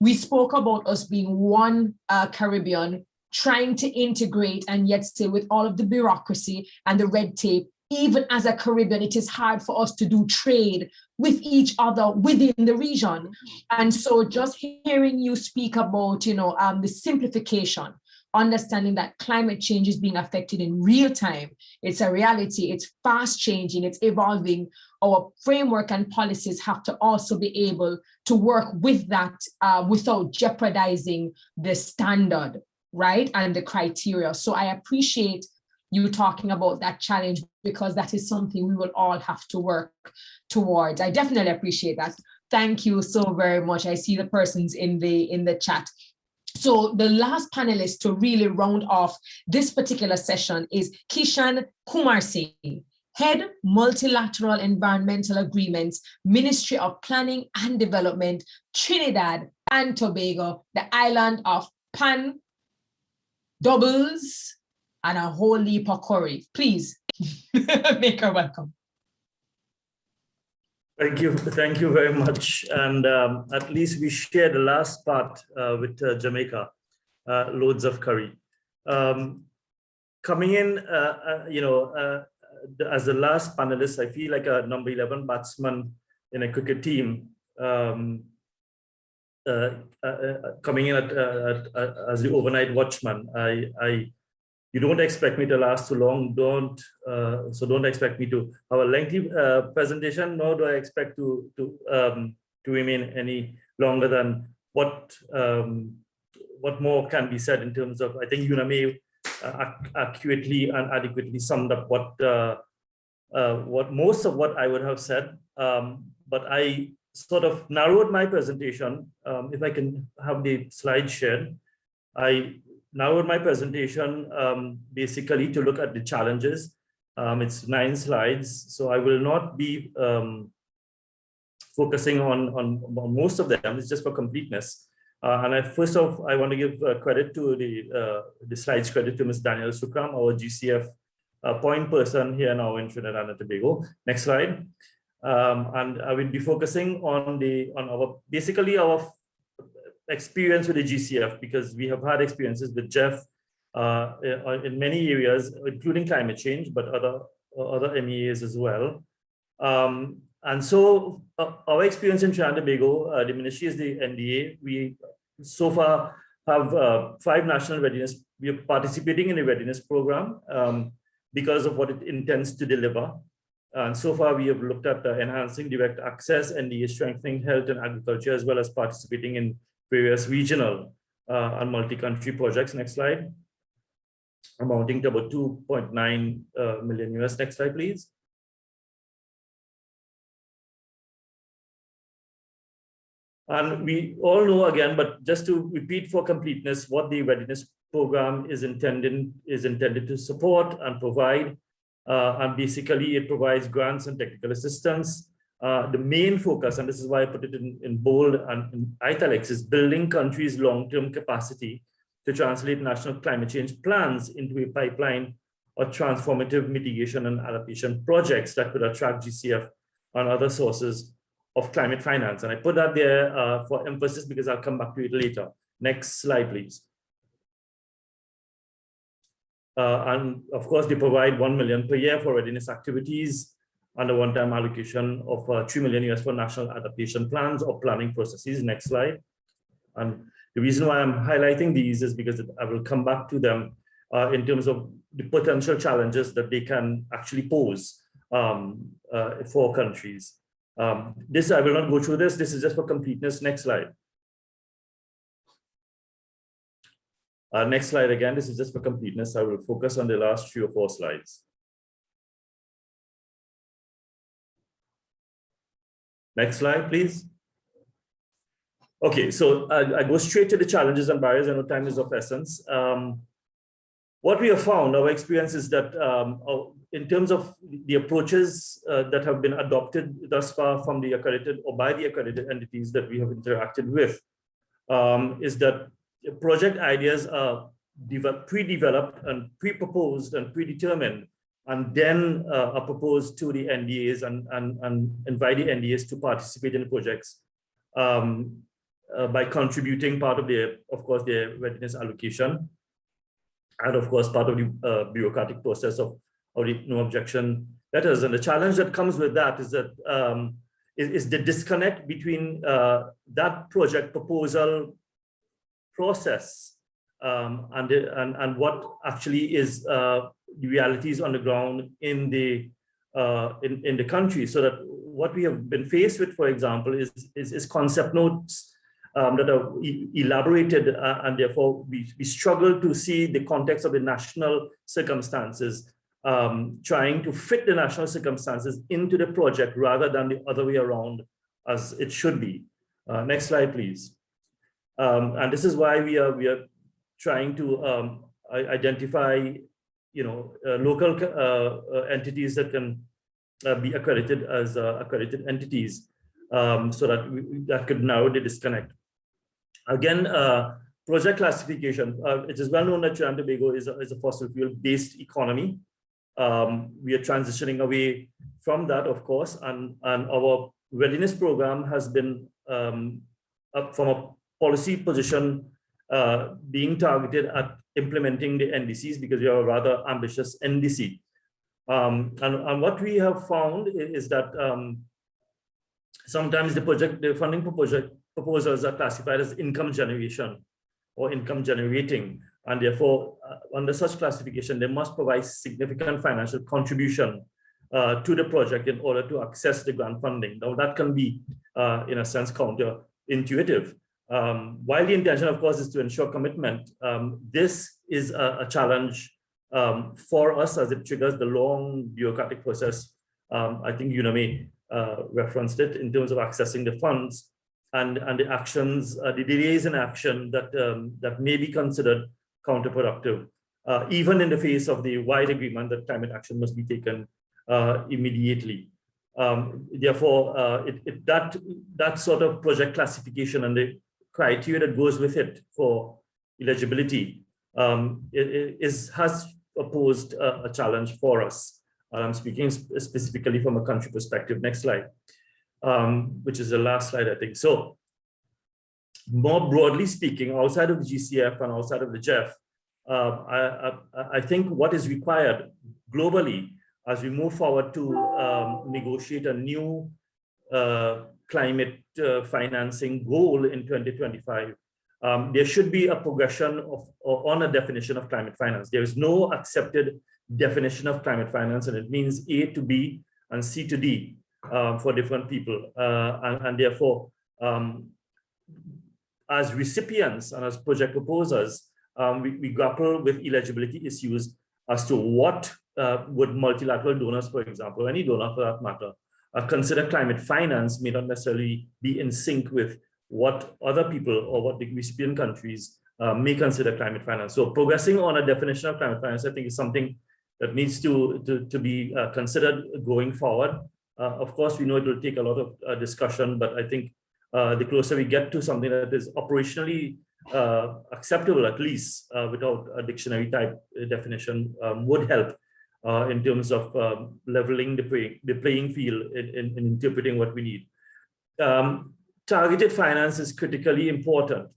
we spoke about us being one Caribbean, trying to integrate, and yet still with all of the bureaucracy and the red tape, even as a Caribbean, it is hard for us to do trade with each other within the region. And so just hearing you speak about, the simplification, understanding that climate change is being affected in real time. It's a reality, it's fast changing, it's evolving. Our framework and policies have to also be able to work with that without jeopardizing the standard, right, and the criteria. So I appreciate you talking about that challenge, because that is something we will all have to work towards. I definitely appreciate that. Thank you so very much. I see the persons in the chat. So the last panelist to really round off this particular session is Kishan Kumar Singh, Head Multilateral Environmental Agreements, Ministry of Planning and Development, Trinidad and Tobago, the island of Pan Doubles, and a whole heap of curry. Please make her welcome. Thank you very much. And at least we share the last part with Jamaica, loads of curry. Coming in, as the last panelist, I feel like a number 11 batsman in a cricket team. Coming in as the overnight watchman, you don't expect me to last too long. So don't expect me to have a lengthy presentation, nor do I expect to remain any longer than what more can be said in terms of, I think Uname accurately and adequately summed up what most of what I would have said, but I sort of narrowed my presentation. If I can have the slide shared, I narrowed my presentation basically to look at the challenges. It's 9 slides, so I will not be focusing on most of them. It's just for completeness. And first off, I want to give credit to the slides credit to Ms. Danielle Sukram, our GCF point person here now in Trinidad and Tobago. Next slide. And I will be focusing on basically our experience with the GCF, because we have had experiences with Jeff in many areas, including climate change, but other MEAs as well. And so our experience in Trinidad and Tobago, the ministry is the NDA. We so far have 5 national readiness. We are participating in the readiness program because of what it intends to deliver. And so far, we have looked at enhancing direct access, NDA strengthening health and agriculture, as well as participating in various regional and multi-country projects. Next slide. Amounting to about 2.9 million US. Next slide, please. And we all know again, but just to repeat for completeness, what the readiness program is intended to support and provide. And basically, it provides grants and technical assistance. The main focus, and this is why I put it in bold and in italics, is building countries' long-term capacity to translate national climate change plans into a pipeline of transformative mitigation and adaptation projects that could attract GCF and other sources of climate finance. And I put that there for emphasis because I'll come back to it later. Next slide, please. And of course, they provide 1 million per year for readiness activities and a one-time allocation of 3 million US for national adaptation plans or planning processes. Next slide. And the reason why I'm highlighting these is because I will come back to them in terms of the potential challenges that they can actually pose for countries. This, I will not go through this. This is just for completeness. Next slide. Next slide again. This is just for completeness. I will focus on the last 3 or 4 slides. Next slide, please. Okay, so I go straight to the challenges and barriers. I know time is of essence. What we have found, our experience is that in terms of the approaches that have been adopted thus far from the accredited or by the accredited entities that we have interacted with, is that project ideas are pre-developed and pre-proposed and predetermined, and then are proposed to the NDAs and invite the NDAs to participate in the projects by contributing part of their, of course, their readiness allocation, and of course part of the bureaucratic process of the no objection letters. And the challenge that comes with that is that is the disconnect between that project proposal process and what actually is the realities on the ground in the country. So that what we have been faced with, for example, is concept notes that are elaborated, and therefore we struggle to see the context of the national circumstances, trying to fit the national circumstances into the project rather than the other way around as it should be. Next slide, please. And this is why we are trying to identify, local entities that can be accredited as accredited entities, so that that could narrow the disconnect. Again, project classification. It is well known that Trinidad and Tobago is a fossil fuel based economy. We are transitioning away from that, of course, and our readiness program has been up from a policy position being targeted at implementing the NDCs, because we have a rather ambitious NDC. And what we have found is that sometimes the funding proposals are classified as income generation or income generating, and therefore under such classification they must provide significant financial contribution to the project in order to access the grant funding. Now that can be in a sense counterintuitive. While the intention, of course, is to ensure commitment, this is a challenge for us as it triggers the long bureaucratic process I think Uname referenced it in terms of accessing the funds and the actions, the delays in action that may be considered counterproductive, even in the face of the wide agreement that climate action must be taken immediately. Therefore, that sort of project classification and the criteria that goes with it for eligibility has posed a challenge for us. I'm speaking specifically from a country perspective. Next slide, which is the last slide, I think. So more broadly speaking, outside of the GCF and outside of the GEF, I think what is required globally as we move forward to negotiate a new climate financing goal in 2025, there should be a progression on a definition of climate finance. There is no accepted definition of climate finance, and it means A to B and C to D for different people. And therefore, as recipients and as project proposers, we grapple with eligibility issues as to what would multilateral donors, for example, any donor for that matter, consider climate finance may not necessarily be in sync with what other people or what the recipient countries may consider climate finance. So progressing on a definition of climate finance, I think, is something that needs to be considered going forward. Of course, we know it will take a lot of discussion, but I think the closer we get to something that is operationally acceptable, at least without a dictionary type definition, would help in terms of leveling the playing field in interpreting what we need. Targeted finance is critically important.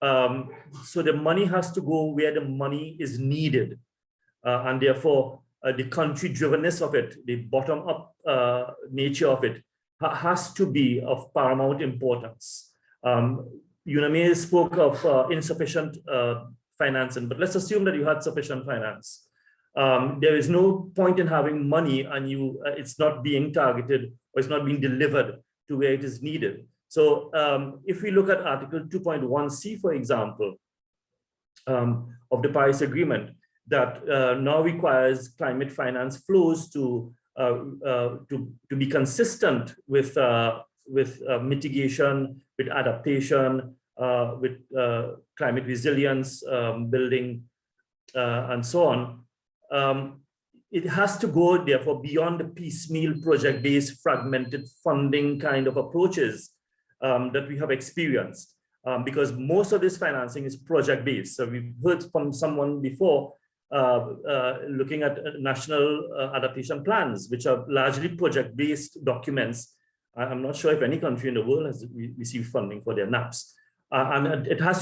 So the money has to go where the money is needed. And therefore, the country-drivenness of it, the bottom-up nature of it, has to be of paramount importance. Uname spoke of insufficient financing, but let's assume that you had sufficient finance. There is no point in having money and it's not being targeted or it's not being delivered to where it is needed. So if we look at Article 2.1c, for example, of the Paris Agreement, that now requires climate finance flows to be consistent with mitigation, with adaptation, with climate resilience building, and so on. It has to go, therefore, beyond the piecemeal project-based fragmented funding kind of approaches that we have experienced, because most of this financing is project-based. So we've heard from someone before looking at national adaptation plans, which are largely project-based documents. I'm not sure if any country in the world has received funding for their NAPs. And it has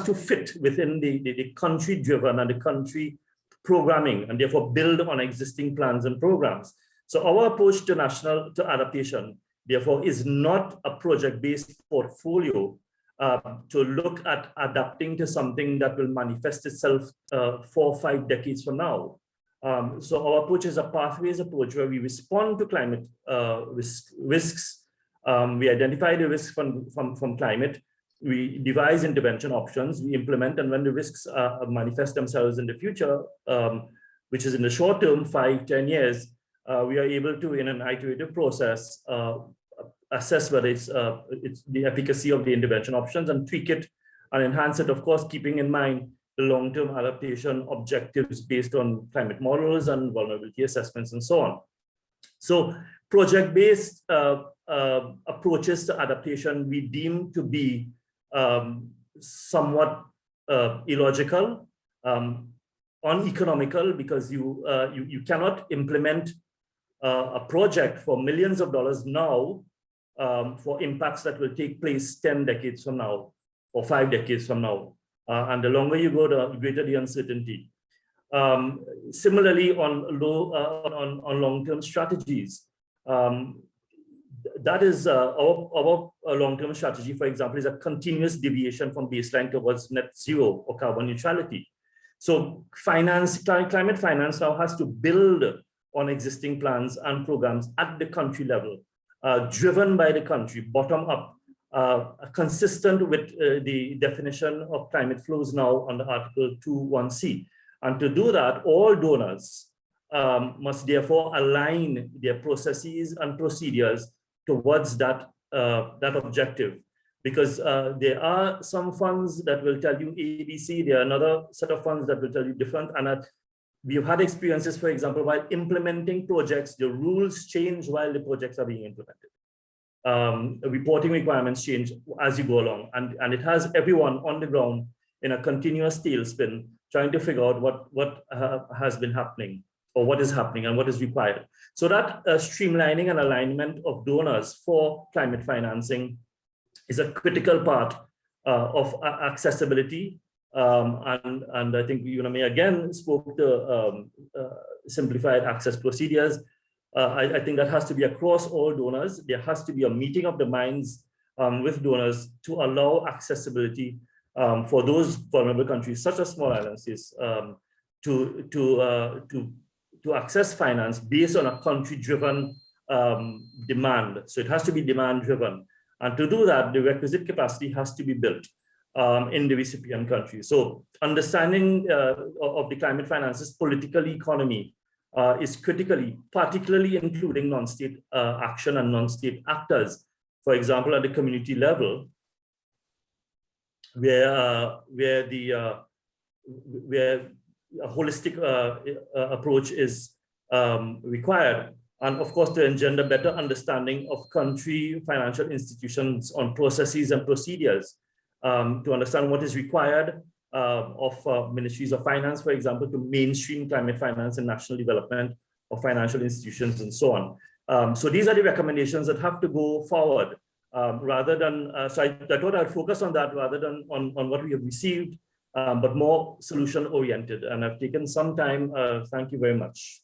to fit within the country-driven and the country programming, and therefore build on existing plans and programs. So our approach to national adaptation, therefore, is not a project-based portfolio to look at adapting to something that will manifest itself 4 or 5 decades from now. So our approach is a pathways approach where we respond to climate risks. We identify the risks from climate. We devise intervention options, we implement, and when the risks manifest themselves in the future, which is in the short term, 5, 10 years, we are able to, in an iterative process, assess whether it's the efficacy of the intervention options and tweak it and enhance it, of course, keeping in mind the long-term adaptation objectives based on climate models and vulnerability assessments and so on. So project-based approaches to adaptation we deem to be somewhat illogical, uneconomical, because you cannot implement a project for millions of dollars now for impacts that will take place 10 decades from now or 5 decades from now. And the longer you go, the greater the uncertainty. Similarly, on long-term strategies, that is our long-term strategy, for example, is a continuous deviation from baseline towards net zero or carbon neutrality. So climate finance now has to build on existing plans and programs at the country level, driven by the country, bottom up, consistent with the definition of climate flows now under Article 2.1c. And to do that, all donors must therefore align their processes and procedures towards that objective. Because there are some funds that will tell you ABC, there are another set of funds that will tell you different, and we've had experiences, for example, while implementing projects, the rules change while the projects are being implemented. Reporting requirements change as you go along, and it has everyone on the ground in a continuous tailspin, trying to figure out what has been happening, or what is happening and what is required. So that streamlining and alignment of donors for climate financing is a critical part of accessibility. And I think May again spoke to simplified access procedures. I think that has to be across all donors. There has to be a meeting of the minds with donors to allow accessibility for those vulnerable countries, such as small island states, to access finance based on a country-driven demand. So it has to be demand-driven. And to do that, the requisite capacity has to be built in the recipient country. So understanding of the climate finance's political economy is critically, particularly including non-state action and non-state actors. For example, at the community level, where a holistic approach is required, and of course to engender better understanding of country financial institutions on processes and procedures, to understand what is required of ministries of finance, for example, to mainstream climate finance and national development of financial institutions and so on. So these are the recommendations that have to go forward rather than, so I thought I'd focus on that rather than on what we have received, but more solution oriented. And I've taken some time. Thank you very much.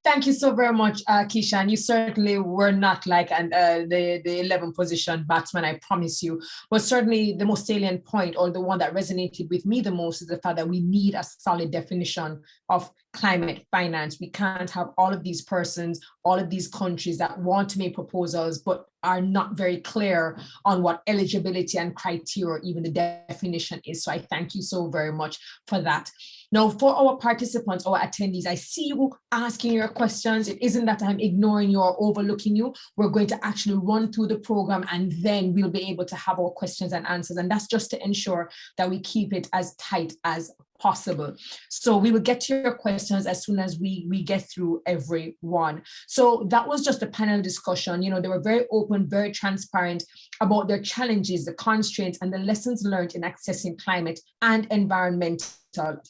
Thank you so very much, Keisha. And you certainly were not like the 11th position batsman, I promise you. But certainly the most salient point, or the one that resonated with me the most, is the fact that we need a solid definition of climate finance. We can't have all of these persons, all of these countries that want to make proposals, but are not very clear on what eligibility and criteria, even the definition is. So I thank you so very much for that. Now, for our participants, our attendees, I see you asking your questions. It isn't that I'm ignoring you or overlooking you. We're going to actually run through the program, and then we'll be able to have our questions and answers. And that's just to ensure that we keep it as tight as possible. So we will get to your questions as soon as we get through every one. So that was just a panel discussion. They were very open, very transparent about their challenges, the constraints, and the lessons learned in accessing climate and environmental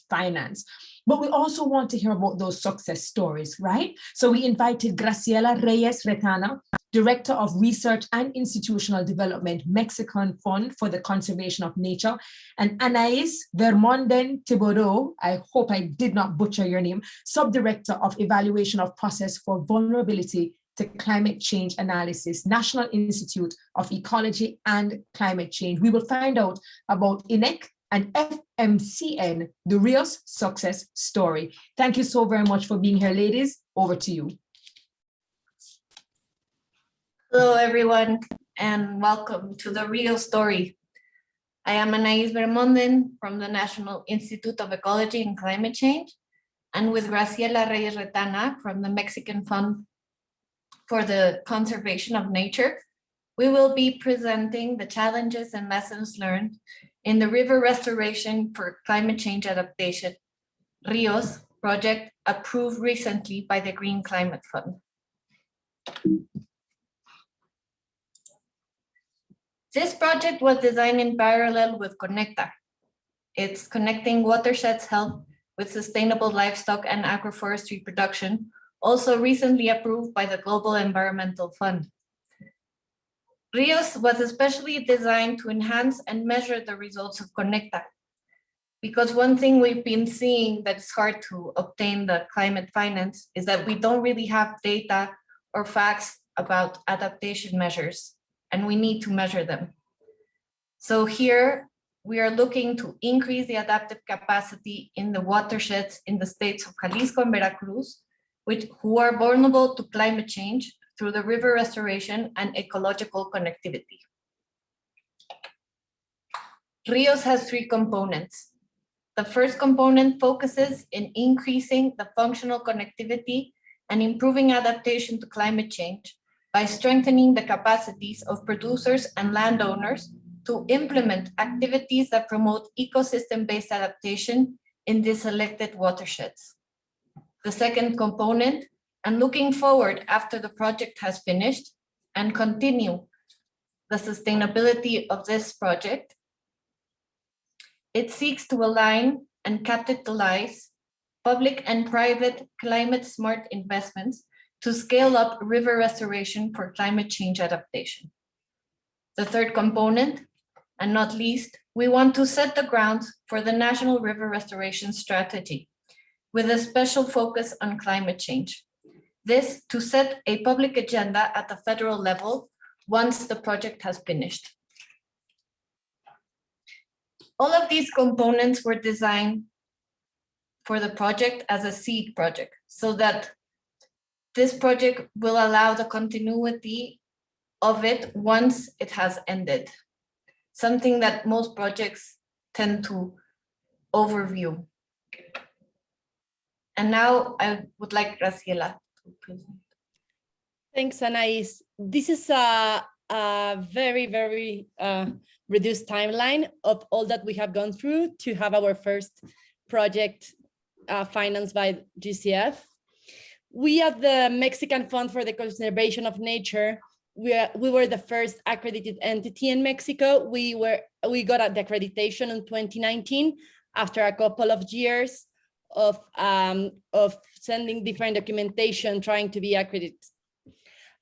finance. But we also want to hear about those success stories, right? So we invited Graciela Reyes Retana, Director of Research and Institutional Development, Mexican Fund for the Conservation of Nature, and Anais Vermonden Thibodeau, I hope I did not butcher your name, Subdirector of Evaluation of Process for Vulnerability to Climate Change Analysis, National Institute of Ecology and Climate Change. We will find out about INEC and FMCN, the Rios success story. Thank you so very much for being here, ladies. Over to you. Hello, everyone, and welcome to the Real Story. I am Anais Vermonden from the National Institute of Ecology and Climate Change, and with Graciela Reyes Retana from the Mexican Fund for the Conservation of Nature, we will be presenting the challenges and lessons learned in the River Restoration for Climate Change Adaptation, RIOS project approved recently by the Green Climate Fund. This project was designed in parallel with Conecta. It's connecting watersheds health with sustainable livestock and agroforestry production, also recently approved by the Global Environmental Fund. RIOS was especially designed to enhance and measure the results of Conecta, because one thing we've been seeing that's hard to obtain the climate finance is that we don't really have data or facts about adaptation measures, and we need to measure them. So here we are looking to increase the adaptive capacity in the watersheds in the states of Jalisco and Veracruz, who are vulnerable to climate change through the river restoration and ecological connectivity. RIOS has three components: The first component focuses in increasing the functional connectivity and improving adaptation to climate change by strengthening the capacities of producers and landowners to implement activities that promote ecosystem-based adaptation in the selected watersheds. The second component, and looking forward after the project has finished and continue the sustainability of this project, it seeks to align and capitalize public and private climate smart investments to scale up river restoration for climate change adaptation. The third component, and not least, we want to set the grounds for the National River Restoration Strategy with a special focus on climate change. This to set a public agenda at the federal level once the project has finished. All of these components were designed for the project as a seed project so that this project will allow the continuity of it once it has ended, something that most projects tend to overview. And now I would like Graciela to present. Thanks, Anais. This is a very, very reduced timeline of all that we have gone through to have our first project financed by GCF. We at the Mexican Fund for the Conservation of Nature, we were the first accredited entity in Mexico. We got the accreditation in 2019 after a couple of years of sending different documentation trying to be accredited.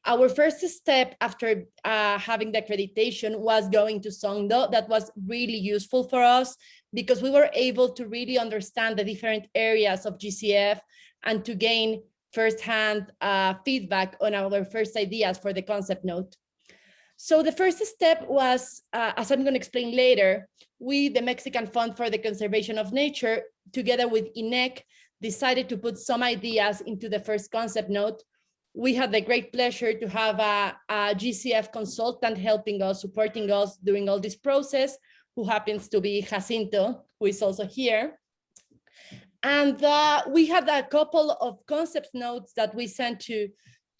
Our first step after having the accreditation was going to Songdo. That was really useful for us because we were able to really understand the different areas of GCF and to gain firsthand feedback on our first ideas for the concept note. So the first step was, as I'm going to explain later, we, the Mexican Fund for the Conservation of Nature, together with INEC, decided to put some ideas into the first concept note. We had the great pleasure to have a GCF consultant helping us, supporting us during all this process, who happens to be Jacinto, who is also here. And we had a couple of concept notes that we sent to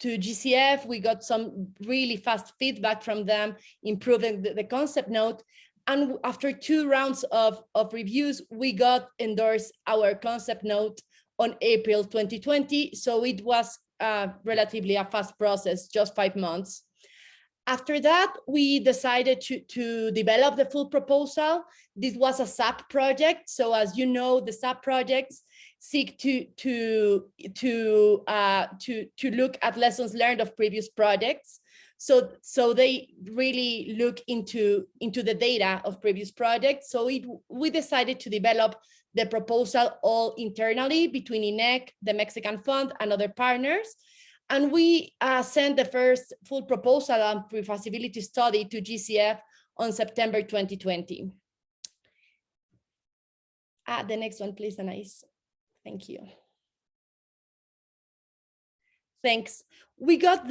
GCF. We got some really fast feedback from them, improving the concept note. And after 2 rounds of reviews, we got endorsed our concept note on April 2020. So it was relatively a fast process, just 5 months. After that, we decided to develop the full proposal. This was a SAP project. So as you know, the SAP projects seek to look at lessons learned of previous projects. So they really look into the data of previous projects. So we decided to develop the proposal all internally between INEC, the Mexican Fund, and other partners. And we sent the first full proposal and pre-feasibility study to GCF on September 2020. The next one, please, Anais. Thank you. Thanks. We got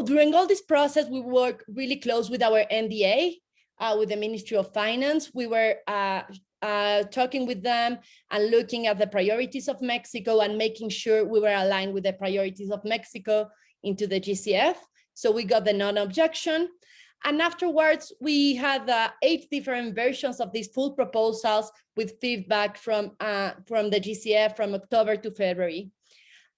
during all this process, we worked really close with our NDA, with the Ministry of Finance. We were talking with them and looking at the priorities of Mexico and making sure we were aligned with the priorities of Mexico into the GCF. So we got the non-objection. And afterwards, we had 8 different versions of these full proposals with feedback from the GCF from October to February.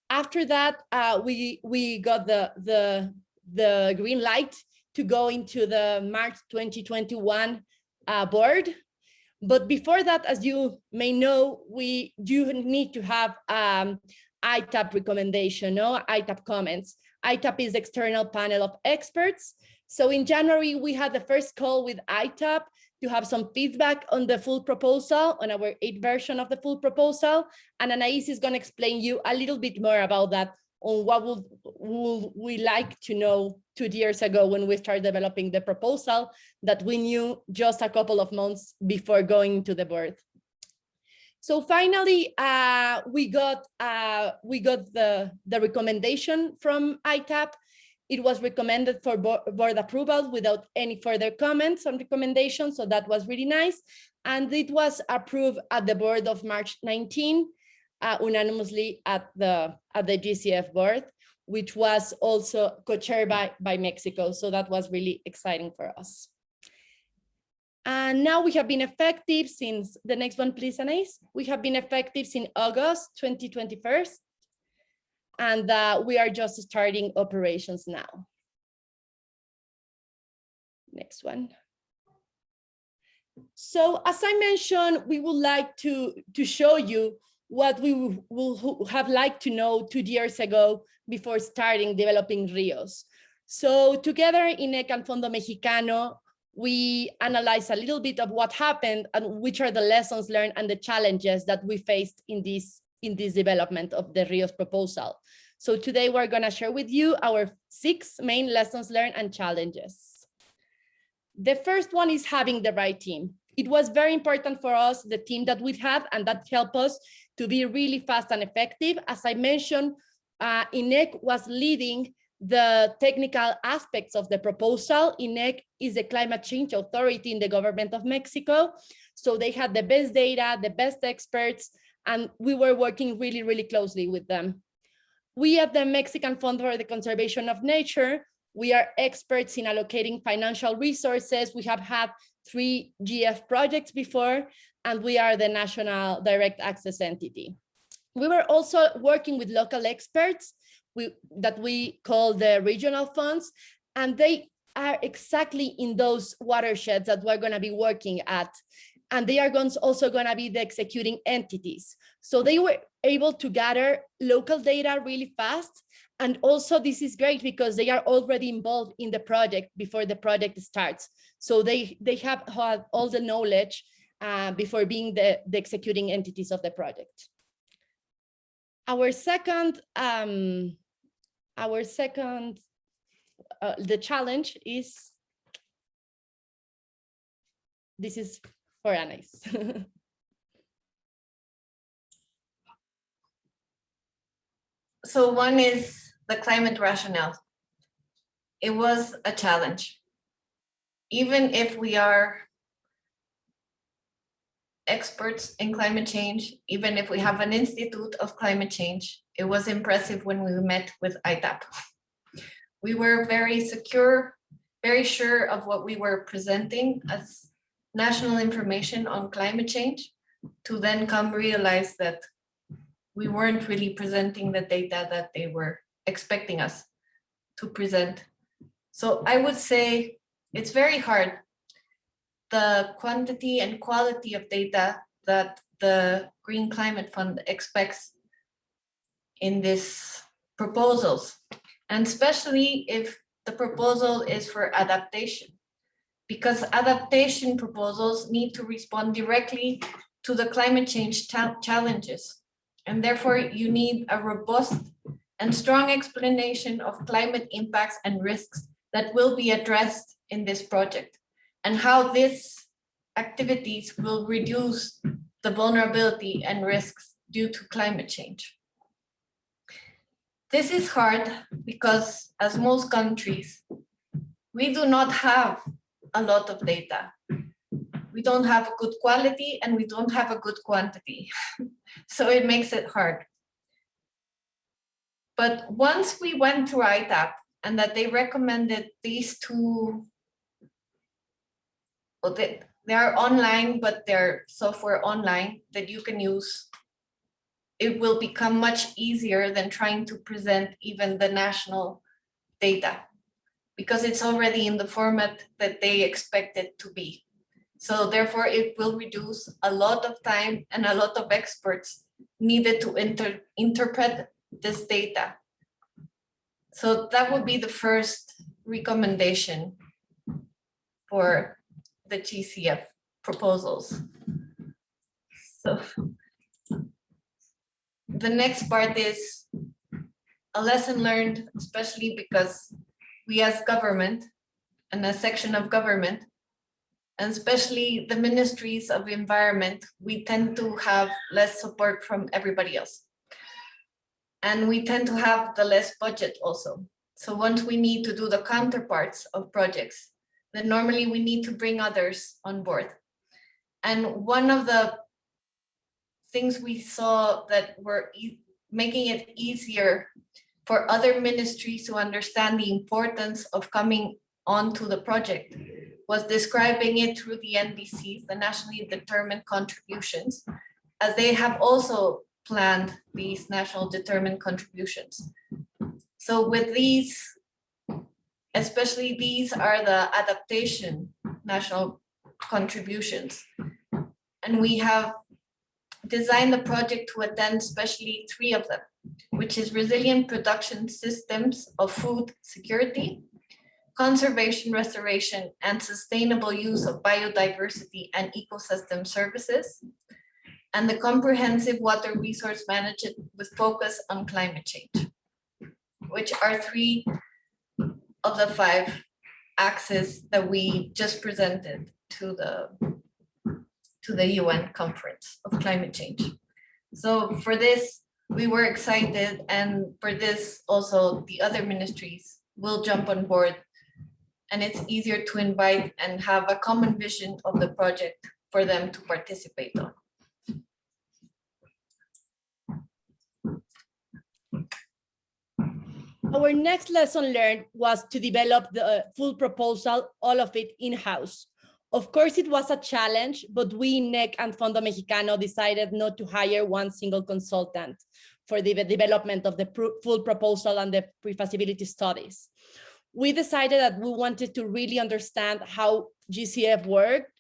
After that, we got the green light to go into the March 2021 board. But before that, as you may know, we do need to have ITAP recommendation, no ITAP comments. ITAP is external panel of experts. So in January, we had the first call with ITAP to have some feedback on the full proposal, on our 8th version of the full proposal. And Anais is going to explain you a little bit more about that, on what would we like to know 2 years ago when we started developing the proposal that we knew just a couple of months before going to the board. So finally, we got the recommendation from ITAP. It was recommended for board approval without any further comments and recommendations, so that was really nice. And it was approved at the board of March 19, unanimously at the GCF board, which was also co-chaired by Mexico. So that was really exciting for us. And now we have been effective since, the next one, please, Anais. We have been effective since August 2021. And we are just starting operations now. Next one. So as I mentioned, we would like to show you what we will have liked to know 2 years ago before starting developing Rios. So together in EC and Fondo Mexicano, we analyzed a little bit of what happened and which are the lessons learned and the challenges that we faced in this development of the Rios proposal. So today we're going to share with you our 6 main lessons learned and challenges. The first one is having the right team. It was very important for us, the team that we have, and that helped us to be really fast and effective. As I mentioned, INEC was leading the technical aspects of the proposal. INEC is a climate change authority in the government of Mexico. So they had the best data, the best experts, and we were working really, really closely with them. We at the Mexican Fund for the Conservation of Nature, we are experts in allocating financial resources. We have had 3 GF projects before, and we are the national direct access entity. We were also working with local experts that we call the regional funds, and they are exactly in those watersheds that we're going to be working at. And they are also going to be the executing entities. So they were able to gather local data really fast. And also this is great because they are already involved in the project before the project starts. So they have had all the knowledge before being the executing entities of the project. The challenge is, this is for Anais. So one is the climate rationale. It was a challenge. Even if we are experts in climate change, even if we have an Institute of Climate Change, it was impressive when we met with ITAP. We were very secure, very sure of what we were presenting as national information on climate change, to then come realize that we weren't really presenting the data that they were expecting us to present. So I would say it's very hard. The quantity and quality of data that the Green Climate Fund expects in these proposals, and especially if the proposal is for adaptation, because adaptation proposals need to respond directly to the climate change challenges. And therefore you need a robust and strong explanation of climate impacts and risks that will be addressed in this project, and how these activities will reduce the vulnerability and risks due to climate change. This is hard because, as most countries, we do not have a lot of data. We don't have a good quality and we don't have a good quantity. So it makes it hard. But once we went through ITAP and that they recommended these 2, well, they are online, but they're software online that you can use, it will become much easier than trying to present even the national data, because it's already in the format that they expect it to be. So therefore it will reduce a lot of time and a lot of experts needed to interpret this data. So that would be the first recommendation for the GCF proposals. So the next part is a lesson learned, especially because we as government and a section of government, and especially the ministries of environment, we tend to have less support from everybody else. And we tend to have the less budget also. So once we need to do the counterparts of projects, then normally we need to bring others on board. And one of the things we saw that were making it easier for other ministries to understand the importance of coming onto the project was describing it through the NDCs, the nationally determined contributions, as they have also planned these national determined contributions. So with these, especially these are the adaptation national contributions. And we have designed the project to attend especially 3 of them, which is resilient production systems of food security, conservation, restoration, and sustainable use of biodiversity and ecosystem services, and the comprehensive water resource management with focus on climate change, which are 3 of the 5 axes that we just presented to the UN conference of climate change. So for this, we were excited, and for this also the other ministries will jump on board, and it's easier to invite and have a common vision of the project for them to participate on. Our next lesson learned was to develop the full proposal, all of it in-house. Of course, it was a challenge, but we, NEC and Fondo Mexicano, decided not to hire one single consultant for the development of the full proposal and the pre-feasibility studies. We decided that we wanted to really understand how GCF worked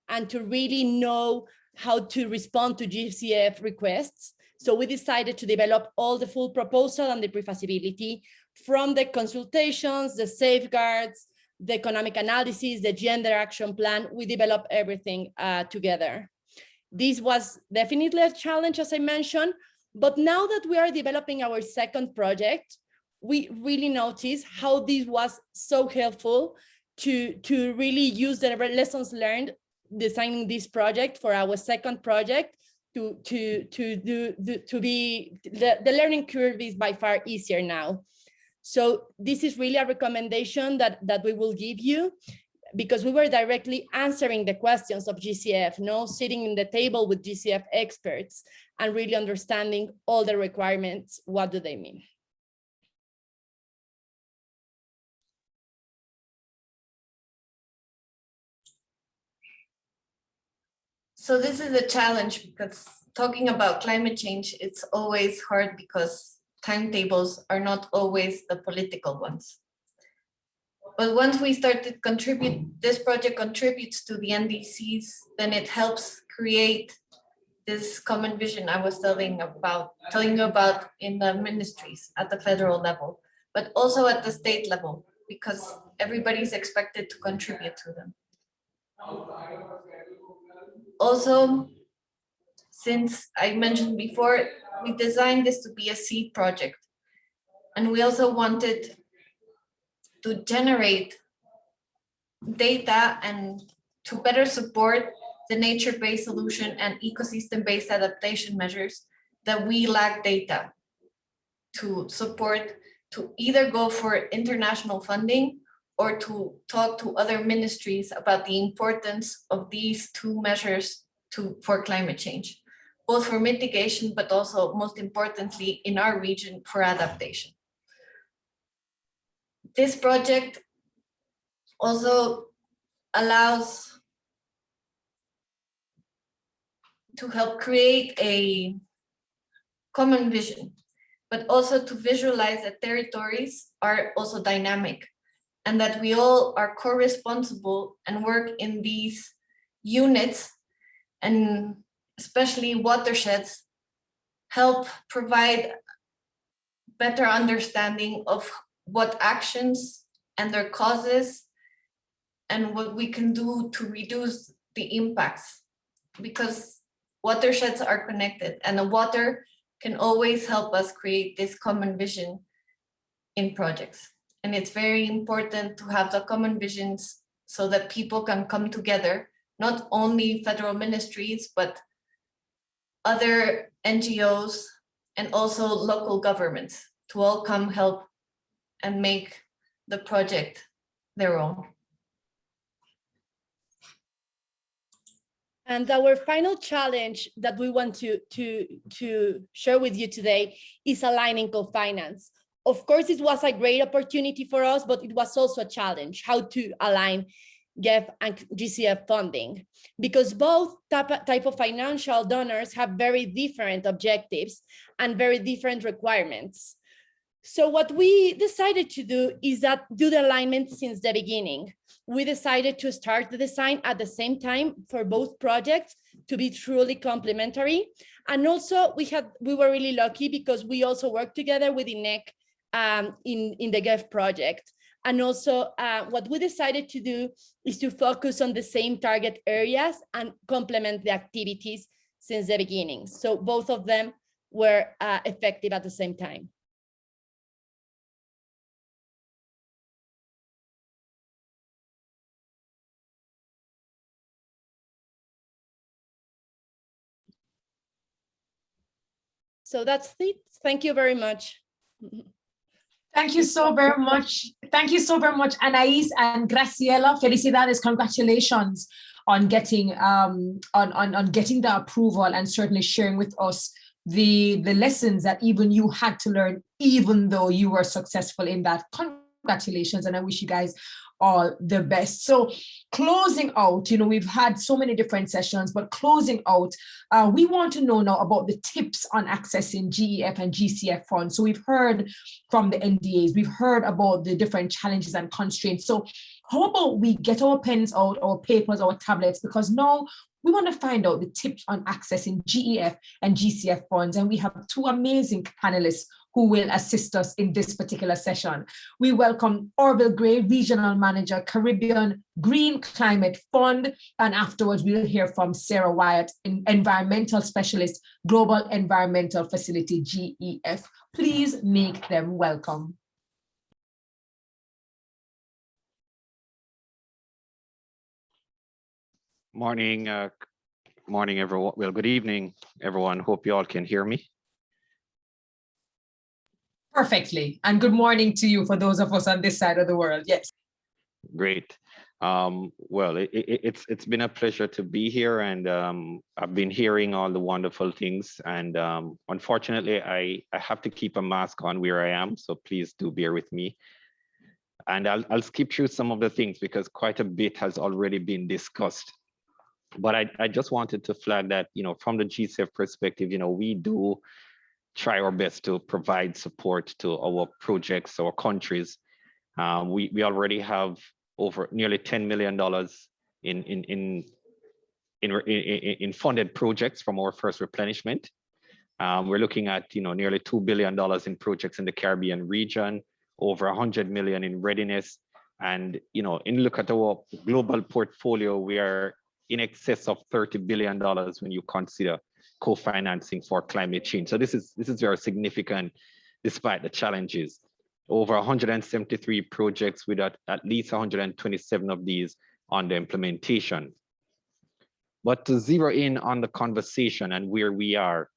and to really know how to respond to GCF requests. So we decided to develop all the full proposal and the pre-feasibility, from the consultations, the safeguards, the economic analysis, the gender action plan. We developed everything together. This was definitely a challenge, as I mentioned, but now that we are developing our second project, we really notice how this was so helpful to really use the lessons learned designing this project for our second project. The learning curve is by far easier now. So this is really a recommendation that we will give you, because we were directly answering the questions of GCF, sitting in the table with GCF experts and really understanding all the requirements. What do they mean? So this is a challenge, because talking about climate change, it's always hard because timetables are not always the political ones. But once we started this project contributes to the NDCs, then it helps create this common vision I was telling you about in the ministries at the federal level, but also at the state level, because everybody's expected to contribute to them. Also, since I mentioned before, we designed this to be a seed project, and we also wanted to generate data and to better support the nature-based solution and ecosystem-based adaptation measures that we lack data to support, to either go for international funding or to talk to other ministries about the importance of these 2 measures for climate change, both for mitigation, but also most importantly in our region for adaptation. This project also allows to help create a common vision, but also to visualize that territories are also dynamic and that we all are co-responsible and work in these units, and especially watersheds help provide better understanding of what actions and their causes and what we can do to reduce the impacts, because watersheds are connected and the water can always help us create this common vision in projects. And it's very important to have the common visions so that people can come together, not only federal ministries, but other NGOs and also local governments to all come help and make the project their own. And our final challenge that we want to share with you today is aligning co-finance. Of course, it was a great opportunity for us, but it was also a challenge how to align GEF and GCF funding, because both type of financial donors have very different objectives and very different requirements. So what we decided to do is do the alignment since the beginning. We decided to start the design at the same time for both projects to be truly complementary. And also we were really lucky because we also worked together with INEC in the GEF project. And also what we decided to do is to focus on the same target areas and complement the activities since the beginning. So both of them were effective at the same time. So that's it. Thank you very much. Thank you so very much. Thank you so very much, Anais and Graciela. Felicidades, congratulations on getting getting the approval and certainly sharing with us the lessons that even you had to learn, even though you were successful in that. Congratulations, and I wish you guys all the best. So closing out, we've had so many different sessions, but closing out, we want to know now about the tips on accessing GEF and GCF funds. So we've heard from the NDAs, we've heard about the different challenges and constraints. So how about we get our pens out, our papers, our tablets, because now we want to find out the tips on accessing GEF and GCF funds. And we have two amazing panelists who will assist us in this particular session. We welcome Orville Gray, Regional Manager, Caribbean Green Climate Fund, and afterwards we'll hear from Sarah Wyatt, Environmental Specialist, Global Environmental Facility, GEF. Please make them welcome. Morning, morning everyone. Well, good evening, everyone. Hope you all can hear me. Perfectly. And good morning to you for those of us on this side of the world. Yes. Great. Well, it's been a pleasure to be here, and I've been hearing all the wonderful things. And unfortunately, I have to keep a mask on where I am, so please do bear with me. And I'll skip through some of the things because quite a bit has already been discussed. But I just wanted to flag that, from the GCF perspective, we do try our best to provide support to our projects, our countries. We already have over nearly $10 million in funded projects from our first replenishment. We're looking at nearly $2 billion in projects in the Caribbean region, over 100 million in readiness. And in look at our global portfolio, we are in excess of $30 billion when you consider co-financing for climate change. So this is very significant despite the challenges. Over 173 projects with at least 127 of these on the implementation. But to zero in on the conversation and where we are,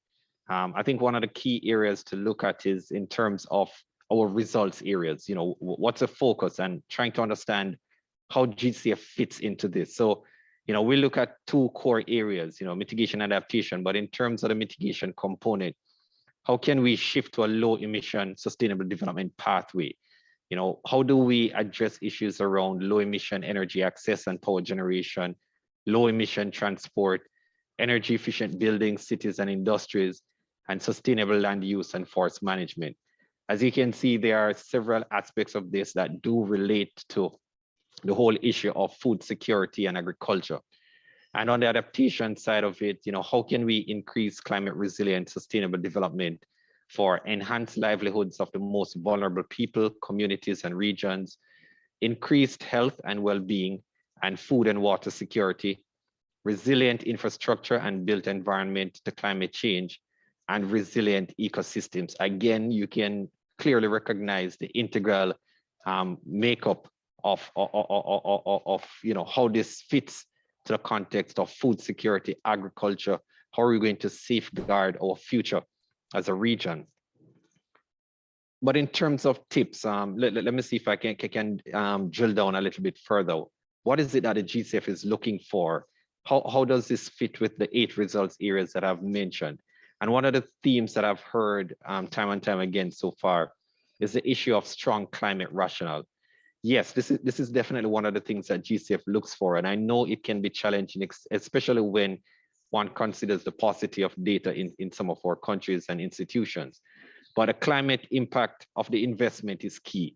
I think one of the key areas to look at is in terms of our results areas, what's the focus, and trying to understand how GCF fits into this. So, we look at two core areas, mitigation and adaptation, but in terms of the mitigation component, how can we shift to a low emission sustainable development pathway? How do we address issues around low emission energy access and power generation, low emission transport, energy efficient buildings, cities and industries, and sustainable land use and forest management? As you can see, there are several aspects of this that do relate to the whole issue of food security and agriculture. And on the adaptation side of it, how can we increase climate resilient, sustainable development for enhanced livelihoods of the most vulnerable people, communities, and regions, increased health and well-being, and food and water security, resilient infrastructure and built environment to climate change, and resilient ecosystems. Again, you can clearly recognize the integral makeup of how this fits to the context of food security, agriculture. How are we going to safeguard our future as a region? but in terms of tips, let me see if I can drill down a little bit further. What is it that the GCF is looking for? How does this fit with the 8 results areas that I've mentioned? And one of the themes that I've heard time and time again so far is the issue of strong climate rationale. Yes, this is definitely one of the things that GCF looks for. And I know it can be challenging, especially when one considers the paucity of data in some of our countries and institutions. But the climate impact of the investment is key.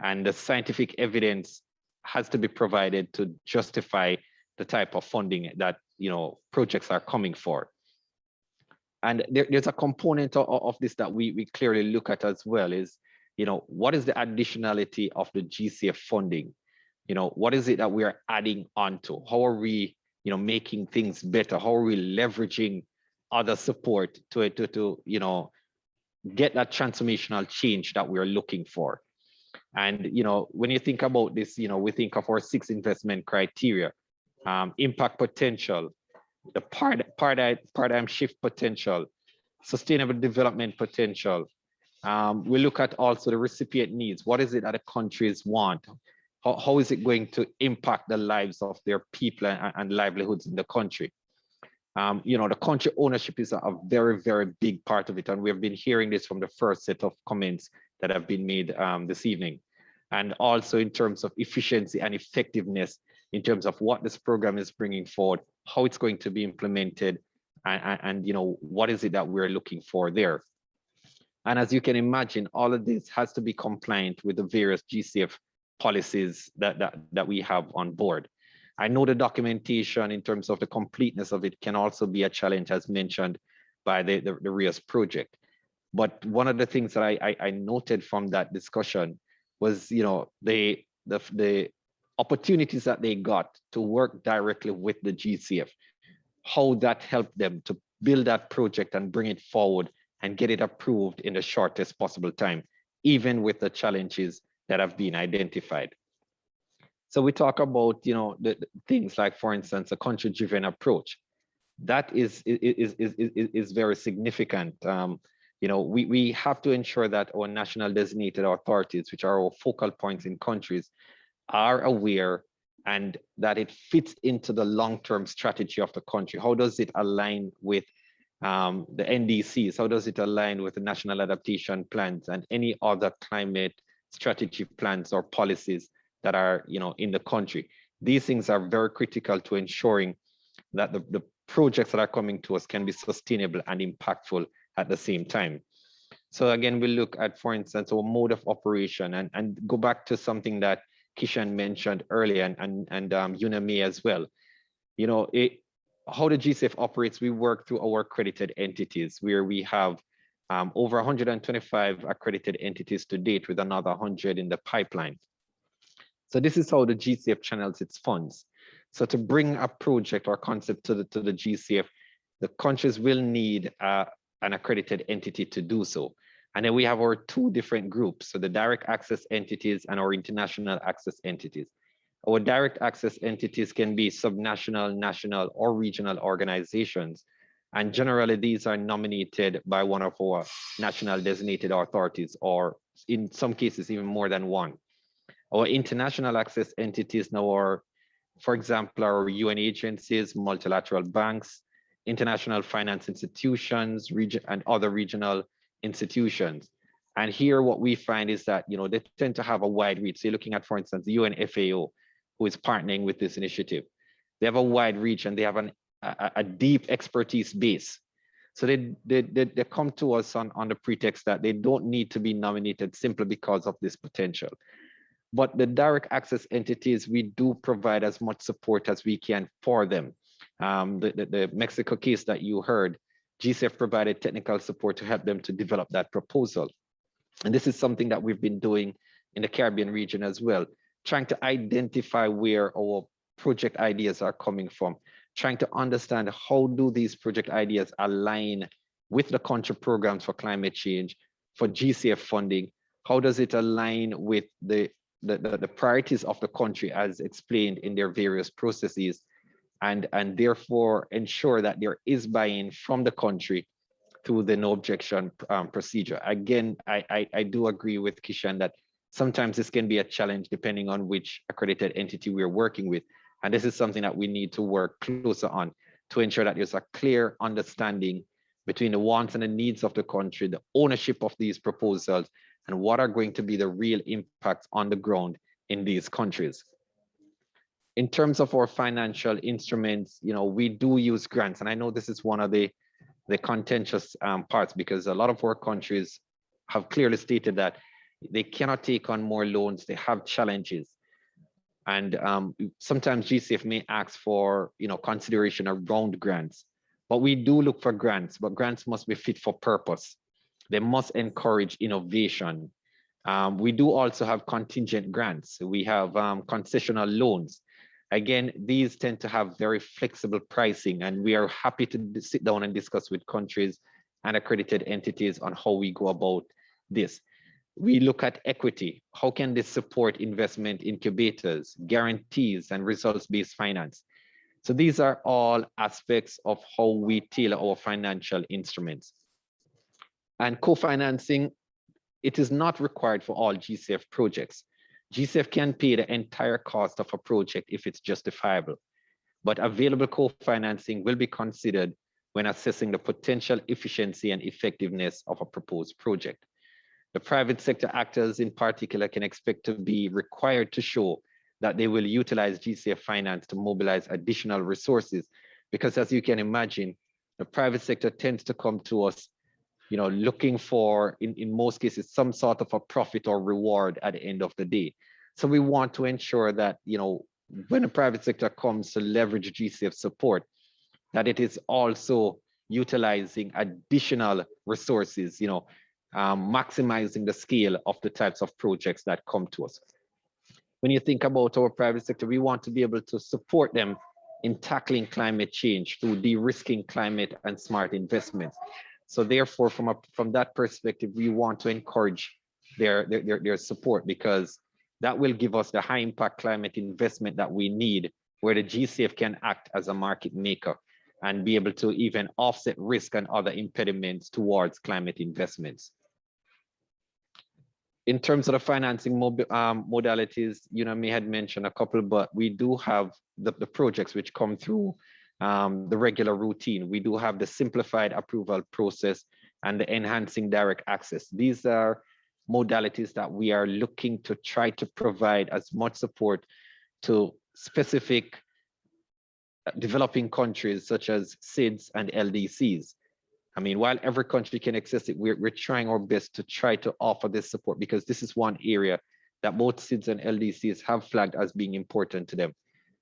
And the scientific evidence has to be provided to justify the type of funding that projects are coming for. And there's a component of this that we clearly look at as well is, what is the additionality of the GCF funding? What is it that we are adding onto? How are we, making things better? How are we leveraging other support to get that transformational change that we're looking for? And, when you think about this, we think of our 6 investment criteria: impact potential, the paradigm shift potential, sustainable development potential. We look at also the recipient needs. What is it that the countries want? How is it going to impact the lives of their people and livelihoods in the country? The country ownership is a very, very big part of it. And we've been hearing this from the first set of comments that have been made this evening. And also in terms of efficiency and effectiveness, in terms of what this program is bringing forward, how it's going to be implemented, and what is it that we're looking for there. And as you can imagine, all of this has to be compliant with the various GCF policies that we have on board. I know the documentation in terms of the completeness of it can also be a challenge, as mentioned by the RIAS project. But one of the things that I noted from that discussion was, the opportunities that they got to work directly with the GCF, how that helped them to build that project and bring it forward and get it approved in the shortest possible time, even with the challenges that have been identified. So we talk about, the things like, for instance, a country-driven approach. That is very significant. We have to ensure that our national designated authorities, which are our focal points in countries, are aware and that it fits into the long-term strategy of the country. How does it align with the NDCs? How does it align with the national adaptation plans and any other climate strategy plans or policies that are in the country? These things are very critical to ensuring that the projects that are coming to us can be sustainable and impactful at the same time. So again, we look at, for instance, our mode of operation and go back to something that Kishan mentioned earlier and Uname as well. How the GCF operates, we work through our accredited entities where we have over 125 accredited entities to date with another 100 in the pipeline. So this is how the GCF channels its funds. So to bring a project or concept to the GCF, the countries will need an accredited entity to do so. And then we have our 2 different groups, so the direct access entities and our international access entities. Our direct access entities can be subnational, national, or regional organizations. And generally, these are nominated by one of our national designated authorities, or in some cases, even more than one. Our international access entities now are, for example, our UN agencies, multilateral banks, international finance institutions, and other regional institutions. And here what we find is that, they tend to have a wide reach. So you're looking at, for instance, the UN FAO, who is partnering with this initiative. They have a wide reach and they have a deep expertise base. So they come to us on the pretext that they don't need to be nominated simply because of this potential. But the direct access entities, we do provide as much support as we can for them. The Mexico case that you heard, GCF provided technical support to help them to develop that proposal. And this is something that we've been doing in the Caribbean region as well, trying to identify where our project ideas are coming from, trying to understand how do these project ideas align with the country programs for climate change, for GCF funding, how does it align with the priorities of the country as explained in their various processes, and therefore ensure that there is buy-in from the country through the no objection procedure. Again, I do agree with Kishan that sometimes this can be a challenge depending on which accredited entity we're working with. And this is something that we need to work closer on to ensure that there's a clear understanding between the wants and the needs of the country, the ownership of these proposals, and what are going to be the real impacts on the ground in these countries. In terms of our financial instruments, we do use grants. And I know this is one of the contentious parts, because a lot of our countries have clearly stated that they cannot take on more loans. They have challenges. And sometimes GCF may ask for consideration around grants. But we do look for grants, but grants must be fit for purpose. They must encourage innovation. We do also have contingent grants. We have concessional loans. Again, these tend to have very flexible pricing, and we are happy to sit down and discuss with countries and accredited entities on how we go about this. We look at equity. How can this support investment incubators, guarantees, and results-based finance? So these are all aspects of how we tailor our financial instruments. And co-financing, it is not required for all GCF projects. GCF can pay the entire cost of a project if it's justifiable, but available co-financing will be considered when assessing the potential efficiency and effectiveness of a proposed project. The private sector actors in particular can expect to be required to show that they will utilize GCF finance to mobilize additional resources, because as you can imagine, the private sector tends to come to us looking for, in most cases, some sort of a profit or reward at the end of the day. So we want to ensure that, when the private sector comes to leverage GCF support, that it is also utilizing additional resources, maximizing the scale of the types of projects that come to us. When you think about our private sector, we want to be able to support them in tackling climate change through de-risking climate and smart investments. So therefore, from that perspective, we want to encourage their support, because that will give us the high impact climate investment that we need, where the GCF can act as a market maker and be able to even offset risk and other impediments towards climate investments. In terms of the financing modalities, may had mentioned a couple, but we do have the projects which come through the regular routine. We do have the simplified approval process and the enhancing direct access. These are modalities that we are looking to try to provide as much support to specific developing countries such as SIDS and LDCs. I mean, while every country can access it, we're trying our best to try to offer this support, because this is one area that both SIDS and LDCs have flagged as being important to them.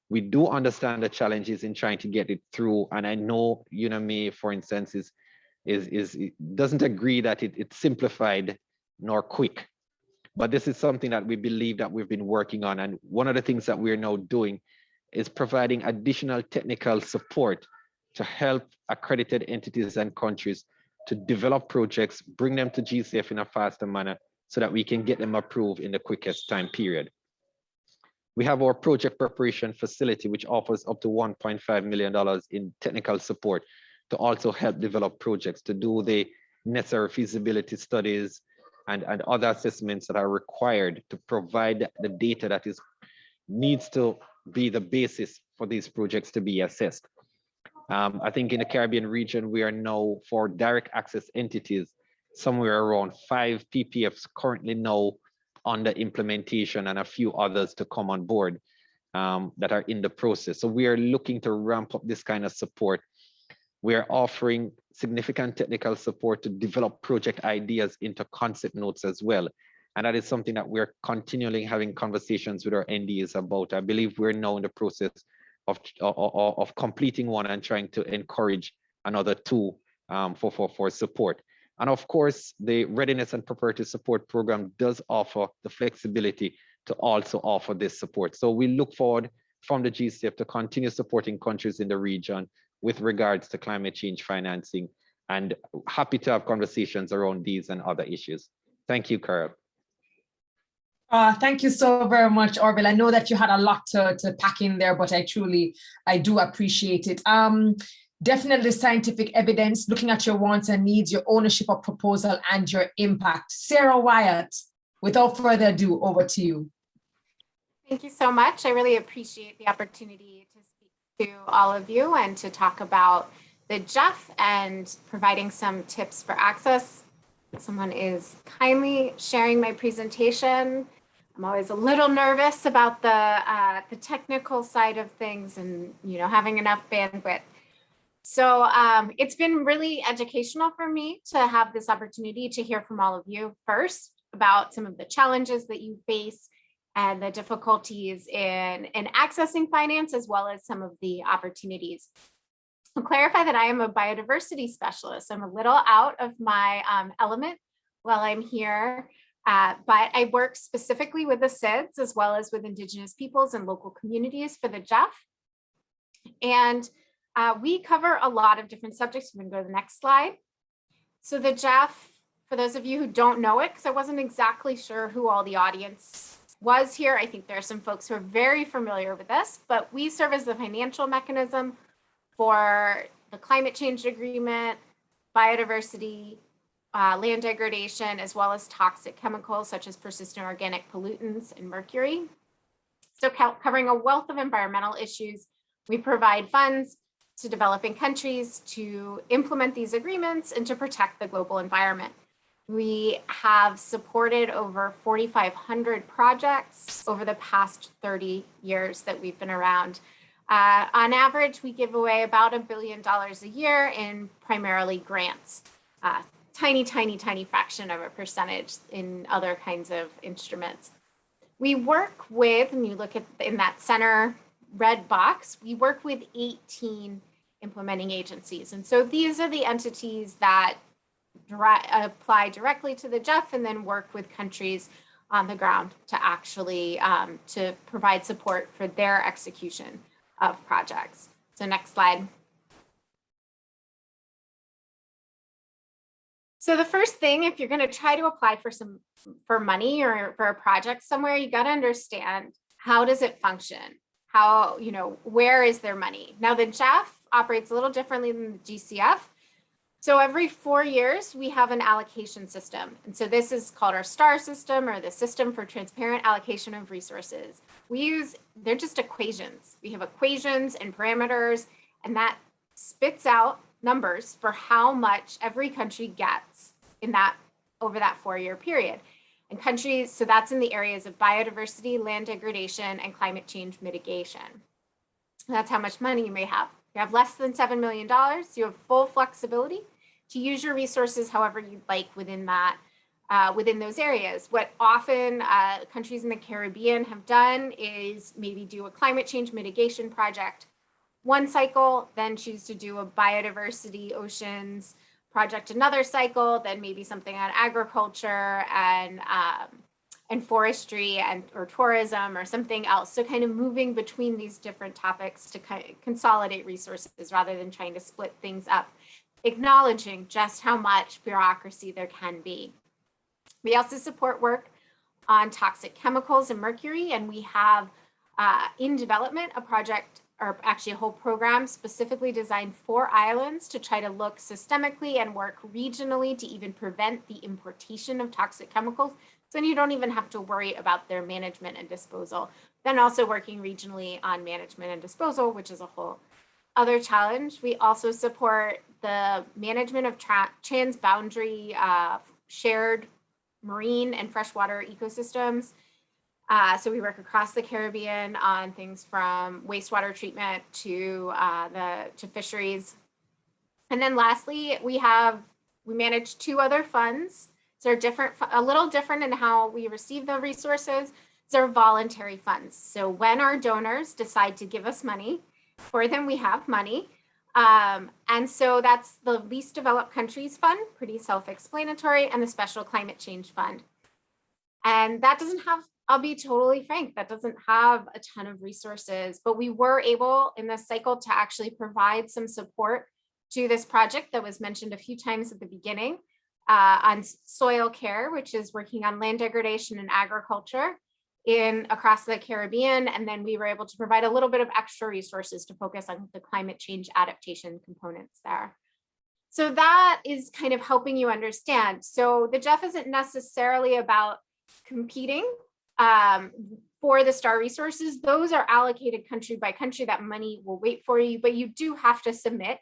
We do understand the challenges in trying to get it through, and I know UNAME, for instance, doesn't agree that it's simplified nor quick, but this is something that we believe that we've been working on, and one of the things that we're now doing is providing additional technical support to help accredited entities and countries to develop projects, bring them to GCF in a faster manner so that we can get them approved in the quickest time period. We have our project preparation facility, which offers up to $1.5 million in technical support to also help develop projects, to do the necessary feasibility studies and other assessments that are required to provide the data that needs to be the basis for these projects to be assessed. I think in the Caribbean region, we are now, for direct access entities, somewhere around 5 PPFs currently now under implementation, and a few others to come on board that are in the process. So we are looking to ramp up this kind of support. We are offering significant technical support to develop project ideas into concept notes as well. And that is something that we're continually having conversations with our NDAs about. I believe we're now in the process of completing one and trying to encourage another 2 for support. And of course, the Readiness and Preparatory Support Program does offer the flexibility to also offer this support. So we look forward from the GCF to continue supporting countries in the region with regards to climate change financing, and happy to have conversations around these and other issues. Thank you, Carol. Thank you so very much, Orville. I know that you had a lot to pack in there, but I do appreciate it. Definitely scientific evidence, looking at your wants and needs, your ownership of proposal, and your impact. Sarah Wyatt, without further ado, over to you. Thank you so much. I really appreciate the opportunity to speak to all of you and to talk about the JEF and providing some tips for access. Someone is kindly sharing my presentation. I'm always a little nervous about the technical side of things and having enough bandwidth. So it's been really educational for me to have this opportunity to hear from all of you first about some of the challenges that you face and the difficulties in accessing finance, as well as some of the opportunities. I'll clarify that I am a biodiversity specialist. I'm a little out of my element while I'm here, but I work specifically with the SIDS as well as with Indigenous peoples and local communities for the JEF. And we cover a lot of different subjects. We're gonna go to the next slide. So the JEF, for those of you who don't know it, because I wasn't exactly sure who all the audience was here, I think there are some folks who are very familiar with this, but we serve as the financial mechanism for the climate change agreement, biodiversity, land degradation, as well as toxic chemicals such as persistent organic pollutants and mercury. So covering a wealth of environmental issues, we provide funds to developing countries to implement these agreements and to protect the global environment. We have supported over 4,500 projects over the past 30 years that we've been around. On average, we give away about $1 billion a year in primarily grants, tiny fraction of a percentage in other kinds of instruments. We work with, and you look at in that center red box, we work with 18 implementing agencies. And so these are the entities that apply directly to the JEF and then work with countries on the ground to actually to provide support for their execution of projects. So next slide. So the first thing, if you're going to try to apply for money or for a project somewhere, you got to understand, how does it function? How, where is their money? Now the JEF operates a little differently than the GCF. So every 4 years, we have an allocation system. And so this is called our STAR system, or the System for Transparent Allocation of Resources. They're just equations. We have equations and parameters, and that spits out numbers for how much every country gets over that 4-year period. And countries, so that's in the areas of biodiversity, land degradation, and climate change mitigation. That's how much money you may have. If you have less than $7 million, you have full flexibility to use your resources however you'd like within those areas. What often countries in the Caribbean have done is maybe do a climate change mitigation project one cycle, then choose to do a biodiversity oceans project another cycle, then maybe something on agriculture and forestry or tourism or something else. So kind of moving between these different topics to kind of consolidate resources rather than trying to split things up, acknowledging just how much bureaucracy there can be. We also support work on toxic chemicals and mercury, and we have in development a project, or actually a whole program specifically designed for islands to try to look systemically and work regionally to even prevent the importation of toxic chemicals. So then you don't even have to worry about their management and disposal. Then also working regionally on management and disposal, which is a whole other challenge. We also support the management of transboundary shared marine and freshwater ecosystems. So we work across the Caribbean on things from wastewater treatment to fisheries. And then lastly, we manage 2 other funds. So they're a little different in how we receive the resources. They're voluntary funds. So when our donors decide to give us money, for them we have money. And so that's the Least Developed Countries Fund, pretty self-explanatory, and the Special Climate Change Fund. And that doesn't have, I'll be totally frank, that doesn't have a ton of resources, but we were able in this cycle to actually provide some support to this project that was mentioned a few times at the beginning on soil care, which is working on land degradation and agriculture across the Caribbean. And then we were able to provide a little bit of extra resources to focus on the climate change adaptation components there. So that is kind of helping you understand. So the GEF isn't necessarily about competing for the STAR resources. Those are allocated country by country. That money will wait for you, but you do have to submit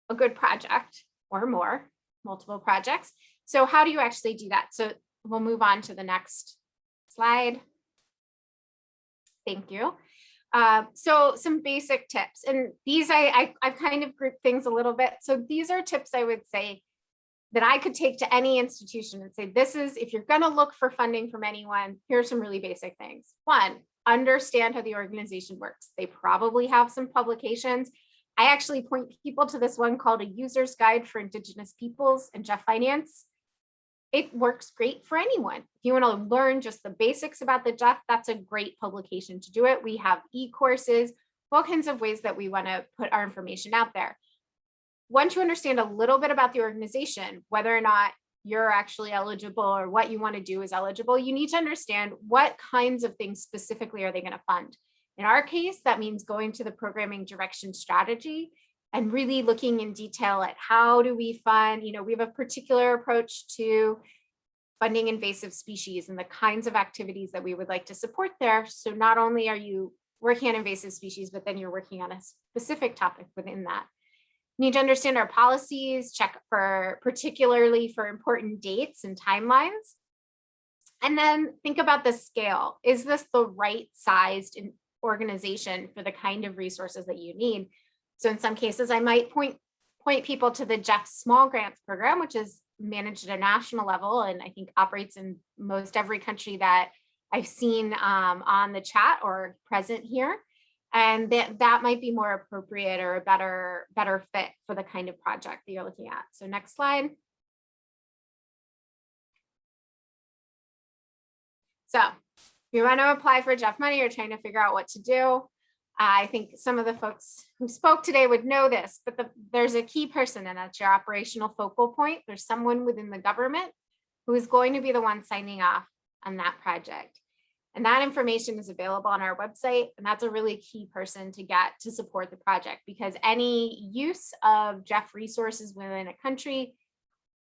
a good project or more, multiple projects. So how do you actually do that? So we'll move on to the next slide. Thank you. So some basic tips, and these I've kind of grouped things a little bit. So these are tips I would say that I could take to any institution and say, this is, if you're going to look for funding from anyone, here's some really basic things. One, understand how the organization works. They probably have some publications. I actually point people to this one called A User's Guide for Indigenous Peoples and GEF Finance. It works great for anyone. If you want to learn just the basics about the GEF, that's a great publication to do it. We have e-courses, all kinds of ways that we want to put our information out there. Once you understand a little bit about the organization, whether or not you're actually eligible or what you want to do is eligible, you need to understand what kinds of things specifically are they going to fund. In our case, that means going to the programming direction strategy and really looking in detail at how do we fund, we have a particular approach to funding invasive species and the kinds of activities that we would like to support there. So not only are you working on invasive species, but then you're working on a specific topic within that. You need to understand our policies, check for particularly for important dates and timelines. And then think about the scale. Is this the right sized organization for the kind of resources that you need? So in some cases, I might point people to the GEF Small Grants Program, which is managed at a national level and I think operates in most every country that I've seen on the chat or present here. And that might be more appropriate or a better fit for the kind of project that you're looking at. So next slide. So if you want to apply for GEF money, you're trying to figure out what to do. I think some of the folks who spoke today would know this, but there's a key person, and that's your operational focal point. There's someone within the government who is going to be the one signing off on that project. And that information is available on our website. And that's a really key person to get to support the project, because any use of GEF resources within a country,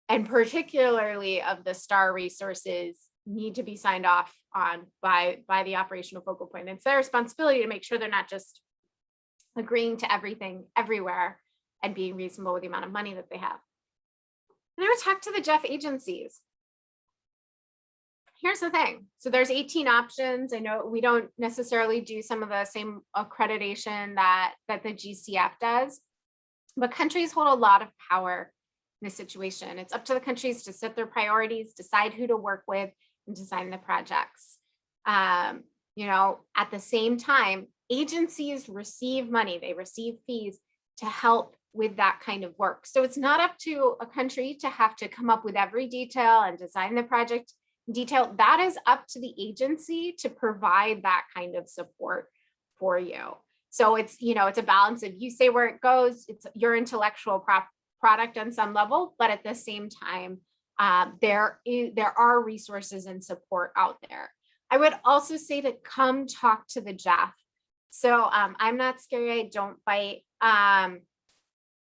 and particularly of the STAR resources, need to be signed off on by the operational focal point. It's their responsibility to make sure they're not just agreeing to everything everywhere and being reasonable with the amount of money that they have. And I would talk to the GEF agencies. Here's the thing. So there's 18 options. I know we don't necessarily do some of the same accreditation that the GCF does, but countries hold a lot of power in this situation. It's up to the countries to set their priorities, decide who to work with, and design the projects. At the same time, agencies receive money, they receive fees to help with that kind of work. So it's not up to a country to have to come up with every detail and design the project in detail. That is up to the agency to provide that kind of support for you. So it's, it's a balance of you say where it goes, it's your intellectual product on some level, but at the same time, there are resources and support out there. I would also say to come talk to the GEF. So I'm not scary, I don't bite.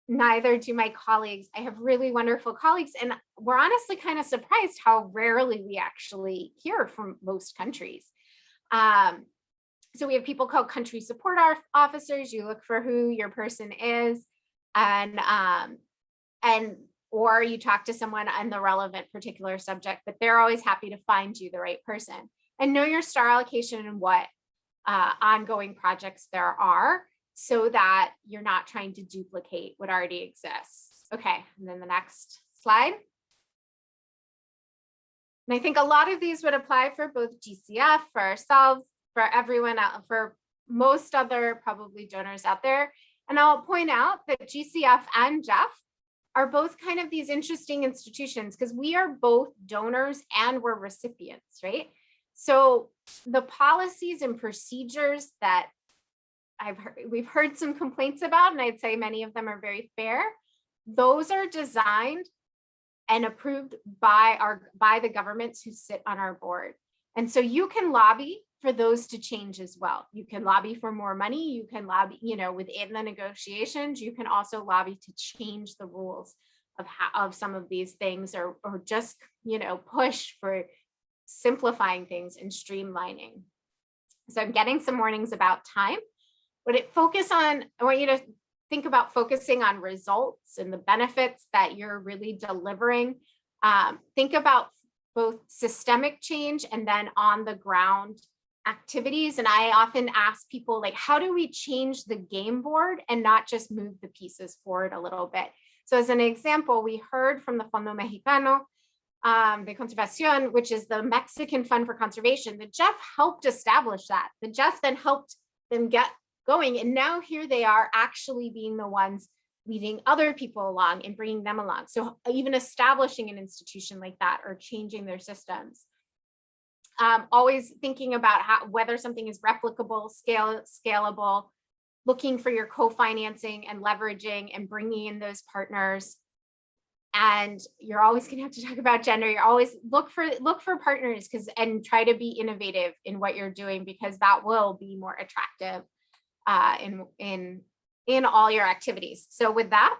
Neither do my colleagues. I have really wonderful colleagues, and we're honestly kind of surprised how rarely we actually hear from most countries. So we have people called country support officers. You look for who your person is, or you talk to someone on the relevant particular subject, but they're always happy to find you the right person. And know your STAR allocation and what ongoing projects there are, so that you're not trying to duplicate what already exists. Okay, and then the next slide. And I think a lot of these would apply for both GCF, for ourselves, for everyone else, for most other probably donors out there. And I'll point out that GCF and GEF are both kind of these interesting institutions, because we are both donors and we're recipients, right? So the policies and procedures that we've heard some complaints about, and I'd say many of them are very fair, those are designed and approved by the governments who sit on our board. And so you can lobby for those to change as well. You can lobby for more money. You can lobby, within the negotiations, you can also lobby to change the rules of some of these things, or just, push for simplifying things and streamlining. So I'm getting some warnings about time, but I want you to think about focusing on results and the benefits that you're really delivering. Think about both systemic change and then on the ground activities. And I often ask people, like, how do we change the game board and not just move the pieces forward a little bit? So as an example, we heard from the Fondo Mexicano de Conservación, which is the Mexican Fund for Conservation. The Jeff helped establish that. The Jeff then helped them get going. And now here they are actually being the ones leading other people along and bringing them along. So even establishing an institution like that or changing their systems. Always thinking about whether something is replicable, scalable, looking for your co-financing and leveraging and bringing in those partners. And you're always going to have to talk about gender. You're always look for partners and try to be innovative in what you're doing, because that will be more attractive in all your activities. So with that,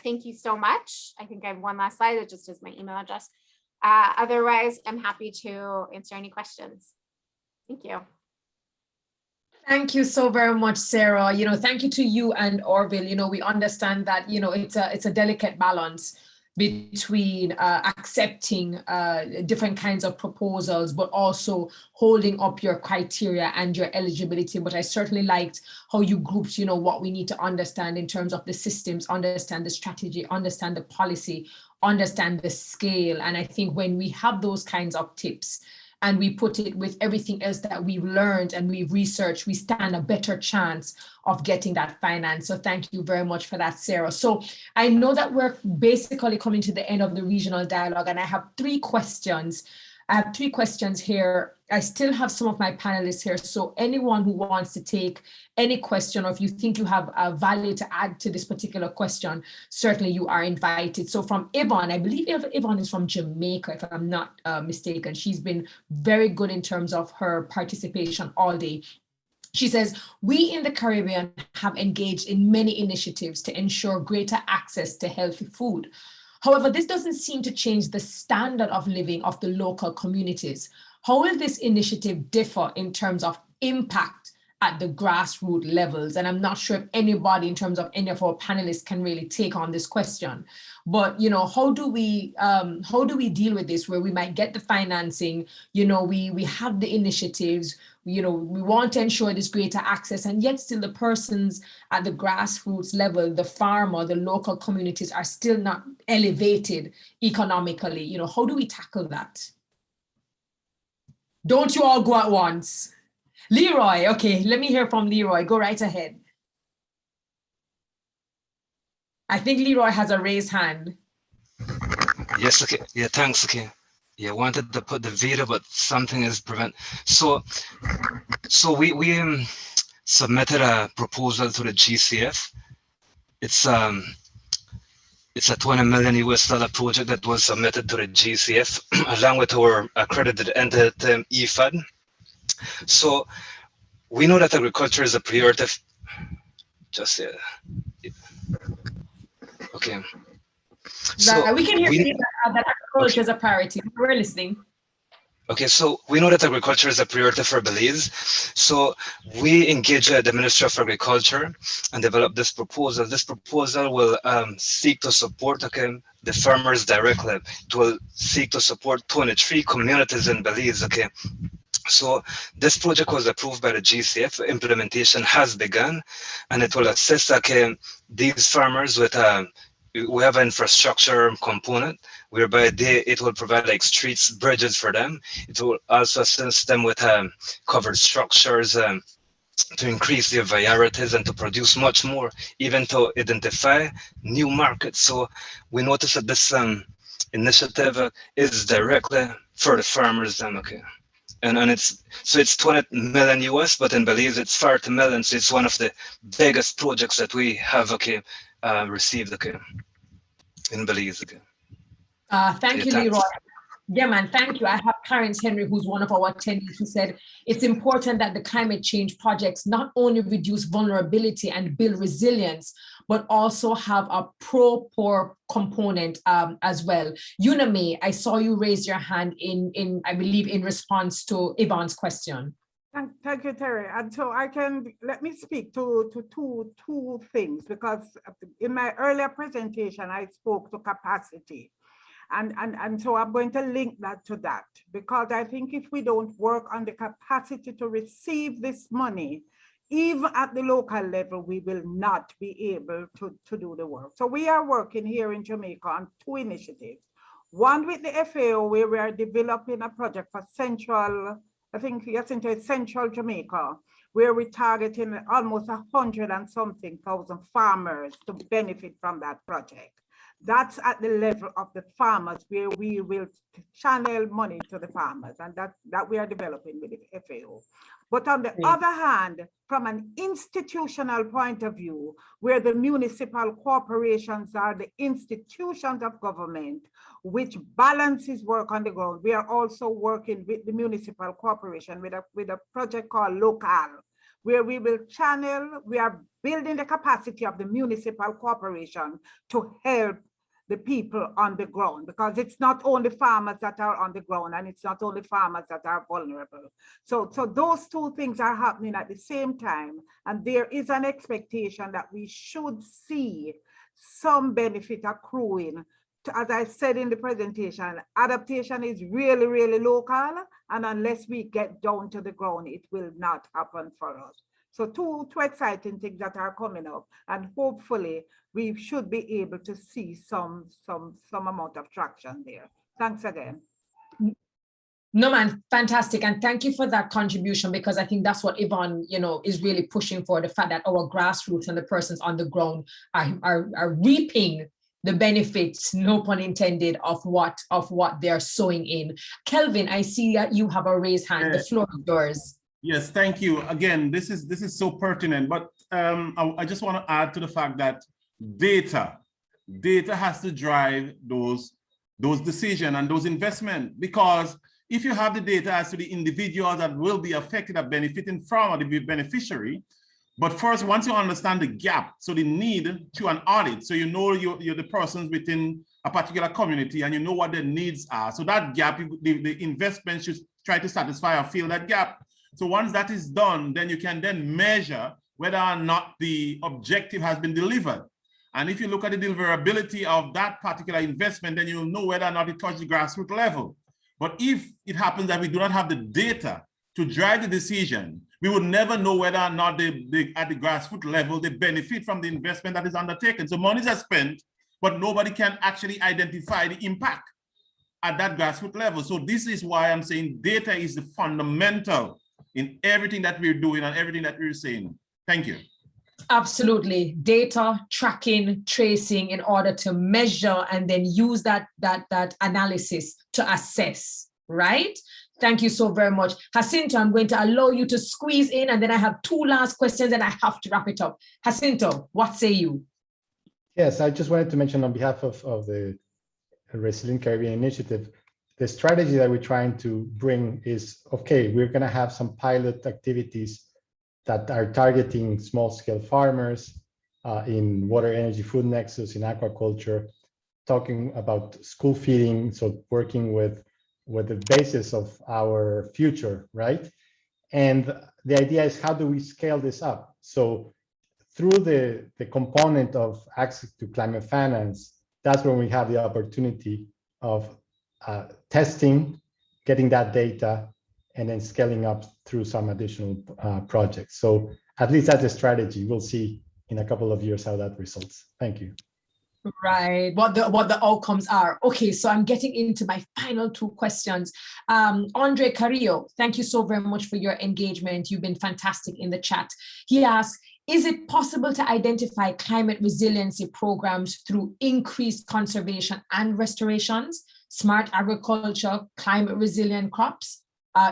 thank you so much. I think I have one last slide that just is my email address. Otherwise, I'm happy to answer any questions. Thank you. Thank you so very much, Sarah. Thank you to you and Orville. We understand that, it's a delicate balance between accepting different kinds of proposals, but also holding up your criteria and your eligibility. But I certainly liked how you grouped, what we need to understand in terms of the systems, understand the strategy, understand the policy, understand the scale. And I think when we have those kinds of tips, and we put it with everything else that we've learned and we've researched, we stand a better chance of getting that finance. So thank you very much for that, Sarah. So I know that we're basically coming to the end of the regional dialogue, and I have 3 questions. I have 3 questions here. I still have some of my panelists here. So anyone who wants to take any question, or if you think you have a value to add to this particular question, certainly you are invited. So from Yvonne, I believe Yvonne is from Jamaica, if I'm not mistaken. She's been very good in terms of her participation all day. She says, we in the Caribbean have engaged in many initiatives to ensure greater access to healthy food. However, this doesn't seem to change the standard of living of the local communities. How will this initiative differ in terms of impact at the grassroots levels? And I'm not sure if anybody in terms of any of our panelists can really take on this question. But, how do we deal with this, where we might get the financing, we have the initiatives, we want to ensure this greater access, and yet still the persons at the grassroots level, the farmer, the local communities are still not elevated economically. How do we tackle that? Don't you all go at once. Leroy, okay, let me hear from Leroy. Go right ahead. I think Leroy has a raised hand. Yes, okay. Yeah, thanks, okay. Yeah, I wanted to put the video, but something is prevent. So we submitted a proposal to the GCF. It's a $20 million US project that was submitted to the GCF along with our accredited entity EFAD. So we know that agriculture is a priority. Okay. So we can hear that agriculture is a priority. We're listening. Okay, so we know that agriculture is a priority for Belize. So we engage the Ministry of Agriculture and develop this proposal. This proposal will seek to support the farmers directly. It will seek to support 23 communities in Belize. Okay. So this project was approved by the GCF. Implementation has begun, and it will assist these farmers with we have an infrastructure component whereby it will provide like streets, bridges for them. It will also assist them with covered structures to increase their varieties and to produce much more, even to identify new markets. So we notice that this initiative is directly for the farmers. And it's 20 million US, but in Belize it's 30 million. So it's one of the biggest projects that we have received in Belize. Thank you, Leroy. Yeah, man, thank you. I have Clarence Henry, who's one of our attendees, who said it's important that the climate change projects not only reduce vulnerability and build resilience, but also have a pro-poor component as well. Uname, I saw you raise your hand in I believe, in response to Yvonne's question. Thank you, Terry. And so let me speak to two things, because in my earlier presentation, I spoke to capacity. And so I'm going to link that to that, because I think if we don't work on the capacity to receive this money, even at the local level, we will not be able to do the work. So we are working here in Jamaica on two initiatives. One with the FAO, where we are developing a project for central Jamaica, where we're targeting almost 100 and something thousand farmers to benefit from that project. That's at the level of the farmers, where we will channel money to the farmers, and that we are developing with the FAO. But on the other hand, from an institutional point of view, where the municipal corporations are the institutions of government, which balances work on the ground, we are also working with the municipal corporation with a project called Local, where we will channel, we are building the capacity of the municipal corporation to help the people on the ground, because it's not only farmers that are on the ground, and it's not only farmers that are vulnerable. So those two things are happening at the same time, and there is an expectation that we should see some benefit accruing. As I said in the presentation, adaptation is really, really local, and unless we get down to the ground, it will not happen for us. So two exciting things that are coming up, and hopefully we should be able to see some amount of traction there. Thanks again. No, man, fantastic. And thank you for that contribution, because I think that's what Yvonne, is really pushing for, the fact that our grassroots and the persons on the ground are reaping the benefits, no pun intended, of what they're sowing in. Kelvin, I see that you have a raised hand. The floor is yours. Yes, thank you. Again, this is so pertinent, but I just want to add to the fact that data has to drive those decisions and those investments, because if you have the data as to the individuals that will be affected or benefiting from, or the beneficiary, but first, once you understand the gap, so the need to an audit, so you're the persons within a particular community and you know what their needs are. So that gap, the investment should try to satisfy or fill that gap. So once that is done, then you can then measure whether or not the objective has been delivered. And if you look at the deliverability of that particular investment, then you'll know whether or not it touched the grassroots level. But if it happens that we do not have the data to drive the decision, we would never know whether or not at the grassroots level, they benefit from the investment that is undertaken. So monies are spent, but nobody can actually identify the impact at that grassroots level. So this is why I'm saying data is the fundamental in everything that we're doing and everything that we're saying. Thank you. Absolutely. Data, tracking, tracing, in order to measure and then use that analysis to assess, right? Thank you so very much. Jacinto, I'm going to allow you to squeeze in, and then I have two last questions and I have to wrap it up. Jacinto, what say you? Yes, I just wanted to mention on behalf of the Resilient Caribbean Initiative, the strategy that we're trying to bring is, okay, we're going to have some pilot activities that are targeting small-scale farmers in water, energy, food nexus, in aquaculture, talking about school feeding, so working with the basis of our future, right? And the idea is, how do we scale this up? So through the component of access to climate finance, that's when we have the opportunity of testing, getting that data, and then scaling up through some additional projects. So at least that's a strategy. We'll see in a couple of years how that results. Thank you. Right, what the outcomes are. Okay, so I'm getting into my final two questions. Andre Carrillo, thank you so very much for your engagement. You've been fantastic in the chat. He asks, is it possible to identify climate resiliency programs through increased conservation and restorations, smart agriculture, climate resilient crops?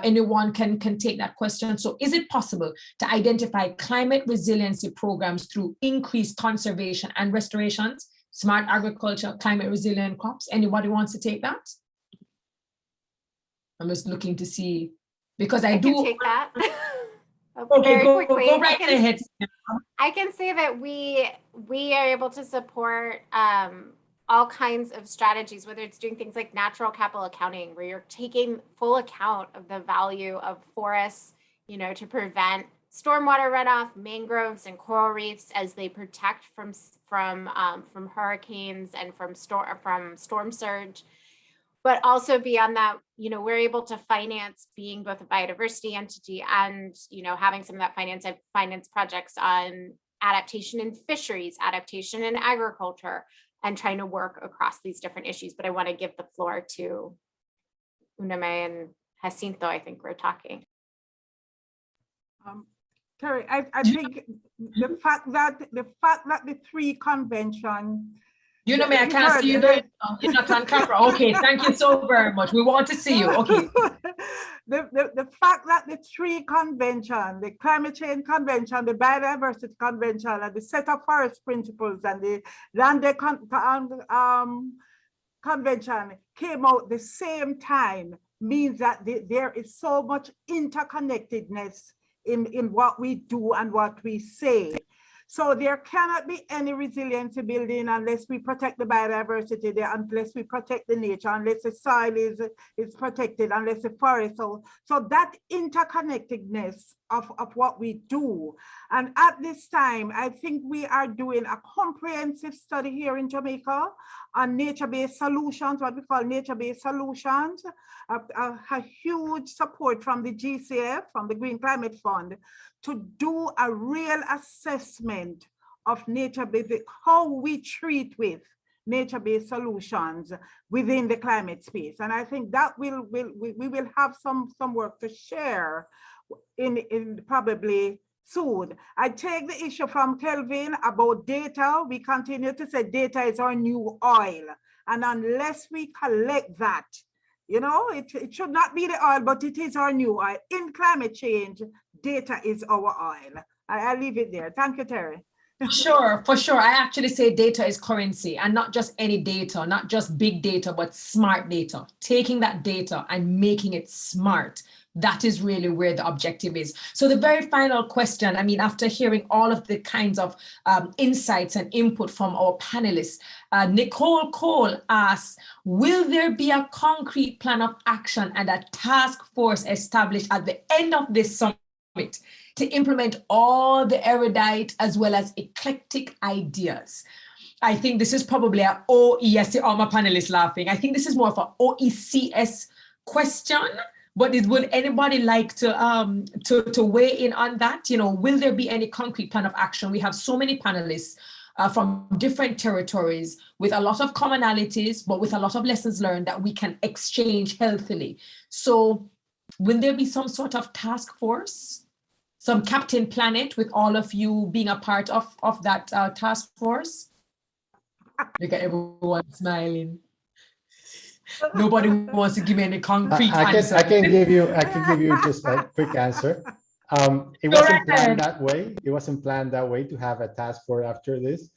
Anyone can take that question. So is it possible to identify climate resiliency programs through increased conservation and restorations, smart agriculture, climate resilient crops? Anybody wants to take that? I'm just looking to see, because I can do. take that. Okay, Very go quickly. right ahead. I can say that we are able to support all kinds of strategies, whether it's doing things like natural capital accounting, where you're taking full account of the value of forests, you know, to prevent stormwater runoff, mangroves, and coral reefs as they protect from hurricanes and from storm surge. But also beyond that, you know, we're able to finance being both a biodiversity entity and, you know, having some of that finance projects on adaptation in fisheries, adaptation in agriculture, and trying to work across these different issues. But I want to give the floor to Uname and Jacinto. I think we're talking. Terry, I think the fact that the three convention. You know me, I can't see you. You're not on camera. Okay, thank you so very much. We want to see you. Okay. The fact that the three convention, the climate change convention, the biodiversity convention, and the set of forest principles and the land convention came out the same time means that there is so much interconnectedness in what we do and what we say. So there cannot be any resiliency building unless we protect the biodiversity there, unless we protect the nature, unless the soil is protected, unless the forest. So that interconnectedness of what we do. And at this time, I think we are doing a comprehensive study here in Jamaica on nature-based solutions, what we call nature-based solutions, a huge support from the GCF, from the Green Climate Fund, to do a real assessment of nature-based, how we treat with nature-based solutions within the climate space. And I think that we will have some work to share in probably soon. I take the issue from Kelvin about data. We continue to say data is our new oil. And unless we collect that, you know, it should not be the oil, but it is our new oil. In climate change, data is our oil. I'll leave it there. Thank you, Terry. Sure, for sure. I actually say data is currency, and not just any data, not just big data, but smart data. Taking that data and making it smart. That is really where the objective is. So the very final question, I mean, after hearing all of the kinds of insights and input from our panelists, Nicole Cole asks, will there be a concrete plan of action and a task force established at the end of this summit to implement all the erudite as well as eclectic ideas? I think this is probably a I see all my panelists laughing. I think this is more of an OECS question. But would anybody like to weigh in on that? You know, will there be any concrete plan of action? We have so many panelists from different territories with a lot of commonalities, but with a lot of lessons learned that we can exchange healthily. So will there be some sort of task force, some Captain Planet with all of you being a part of that task force? Look at everyone smiling. Nobody wants to give me any concrete answer. I can give you just a quick answer. It wasn't planned that way. It wasn't planned that way to have a task force after this.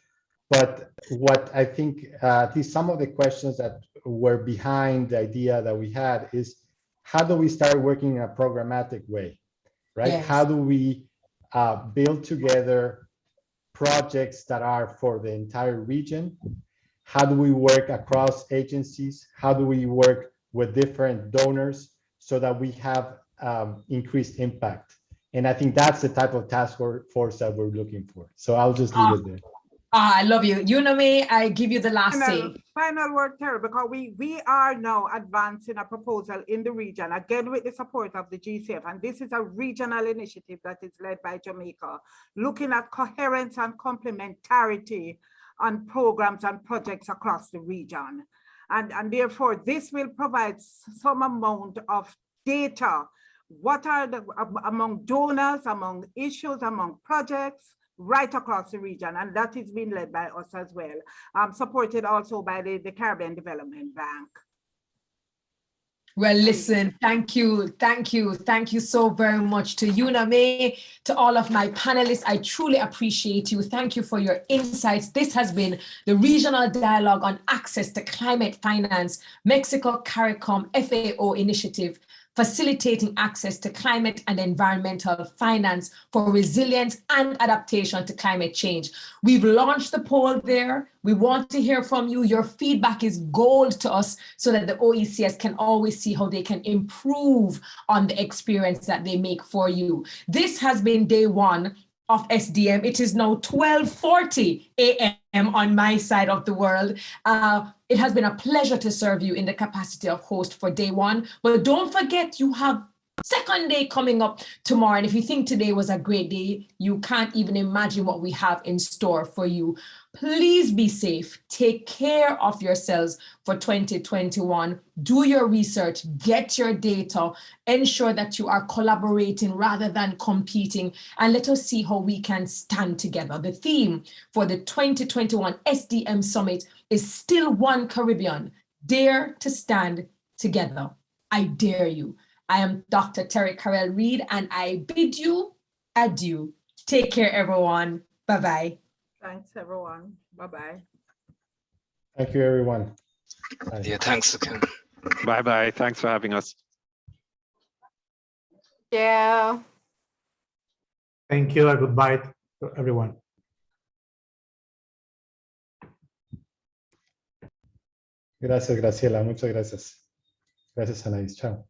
But what I think, at least some of the questions that were behind the idea that we had is, how do we start working in a programmatic way, right? Yes. How do we build together projects that are for the entire region? How do we work across agencies? How do we work with different donors so that we have increased impact? And I think that's the type of task force that we're looking for. So I'll just leave it there. I love you. You know me, I give you the last say. Final word, Terry, because we are now advancing a proposal in the region, again with the support of the GCF, and this is a regional initiative that is led by Jamaica, looking at coherence and complementarity on programs and projects across the region. And therefore, this will provide some amount of data. What are the, among donors, among issues, among projects, right across the region. And that is being led by us as well, supported also by the Caribbean Development Bank. Well, listen, thank you so very much to Una May, to all of my panelists. I truly appreciate you. Thank you for your insights. This has been the Regional Dialogue on Access to Climate Finance, Mexico Caricom FAO Initiative, facilitating access to climate and environmental finance for resilience and adaptation to climate change. We've launched the poll there. We want to hear from you. Your feedback is gold to us so that the OECS can always see how they can improve on the experience that they make for you. This has been day one of SDM. It is now 12:40 a.m. on my side of the world. It has been a pleasure to serve you in the capacity of host for day one. But don't forget, you have second day coming up tomorrow. And if you think today was a great day, you can't even imagine what we have in store for you. Please be safe. Take care of yourselves for 2021. Do your research, get your data, ensure that you are collaborating rather than competing, and let us see how we can stand together. The theme for the 2021 SDM Summit is still One Caribbean. Dare to stand together. I dare you. I am Dr. Terry Carell-Reed, and I bid you adieu. Take care, everyone. Bye-bye. Thanks, everyone. Bye-bye. Thank you, everyone. Bye. Yeah, thanks again. Bye-bye. Thanks for having us. Yeah. Thank you. A goodbye to everyone. Gracias, Graciela. Muchas gracias. Gracias, Anaís. Chao.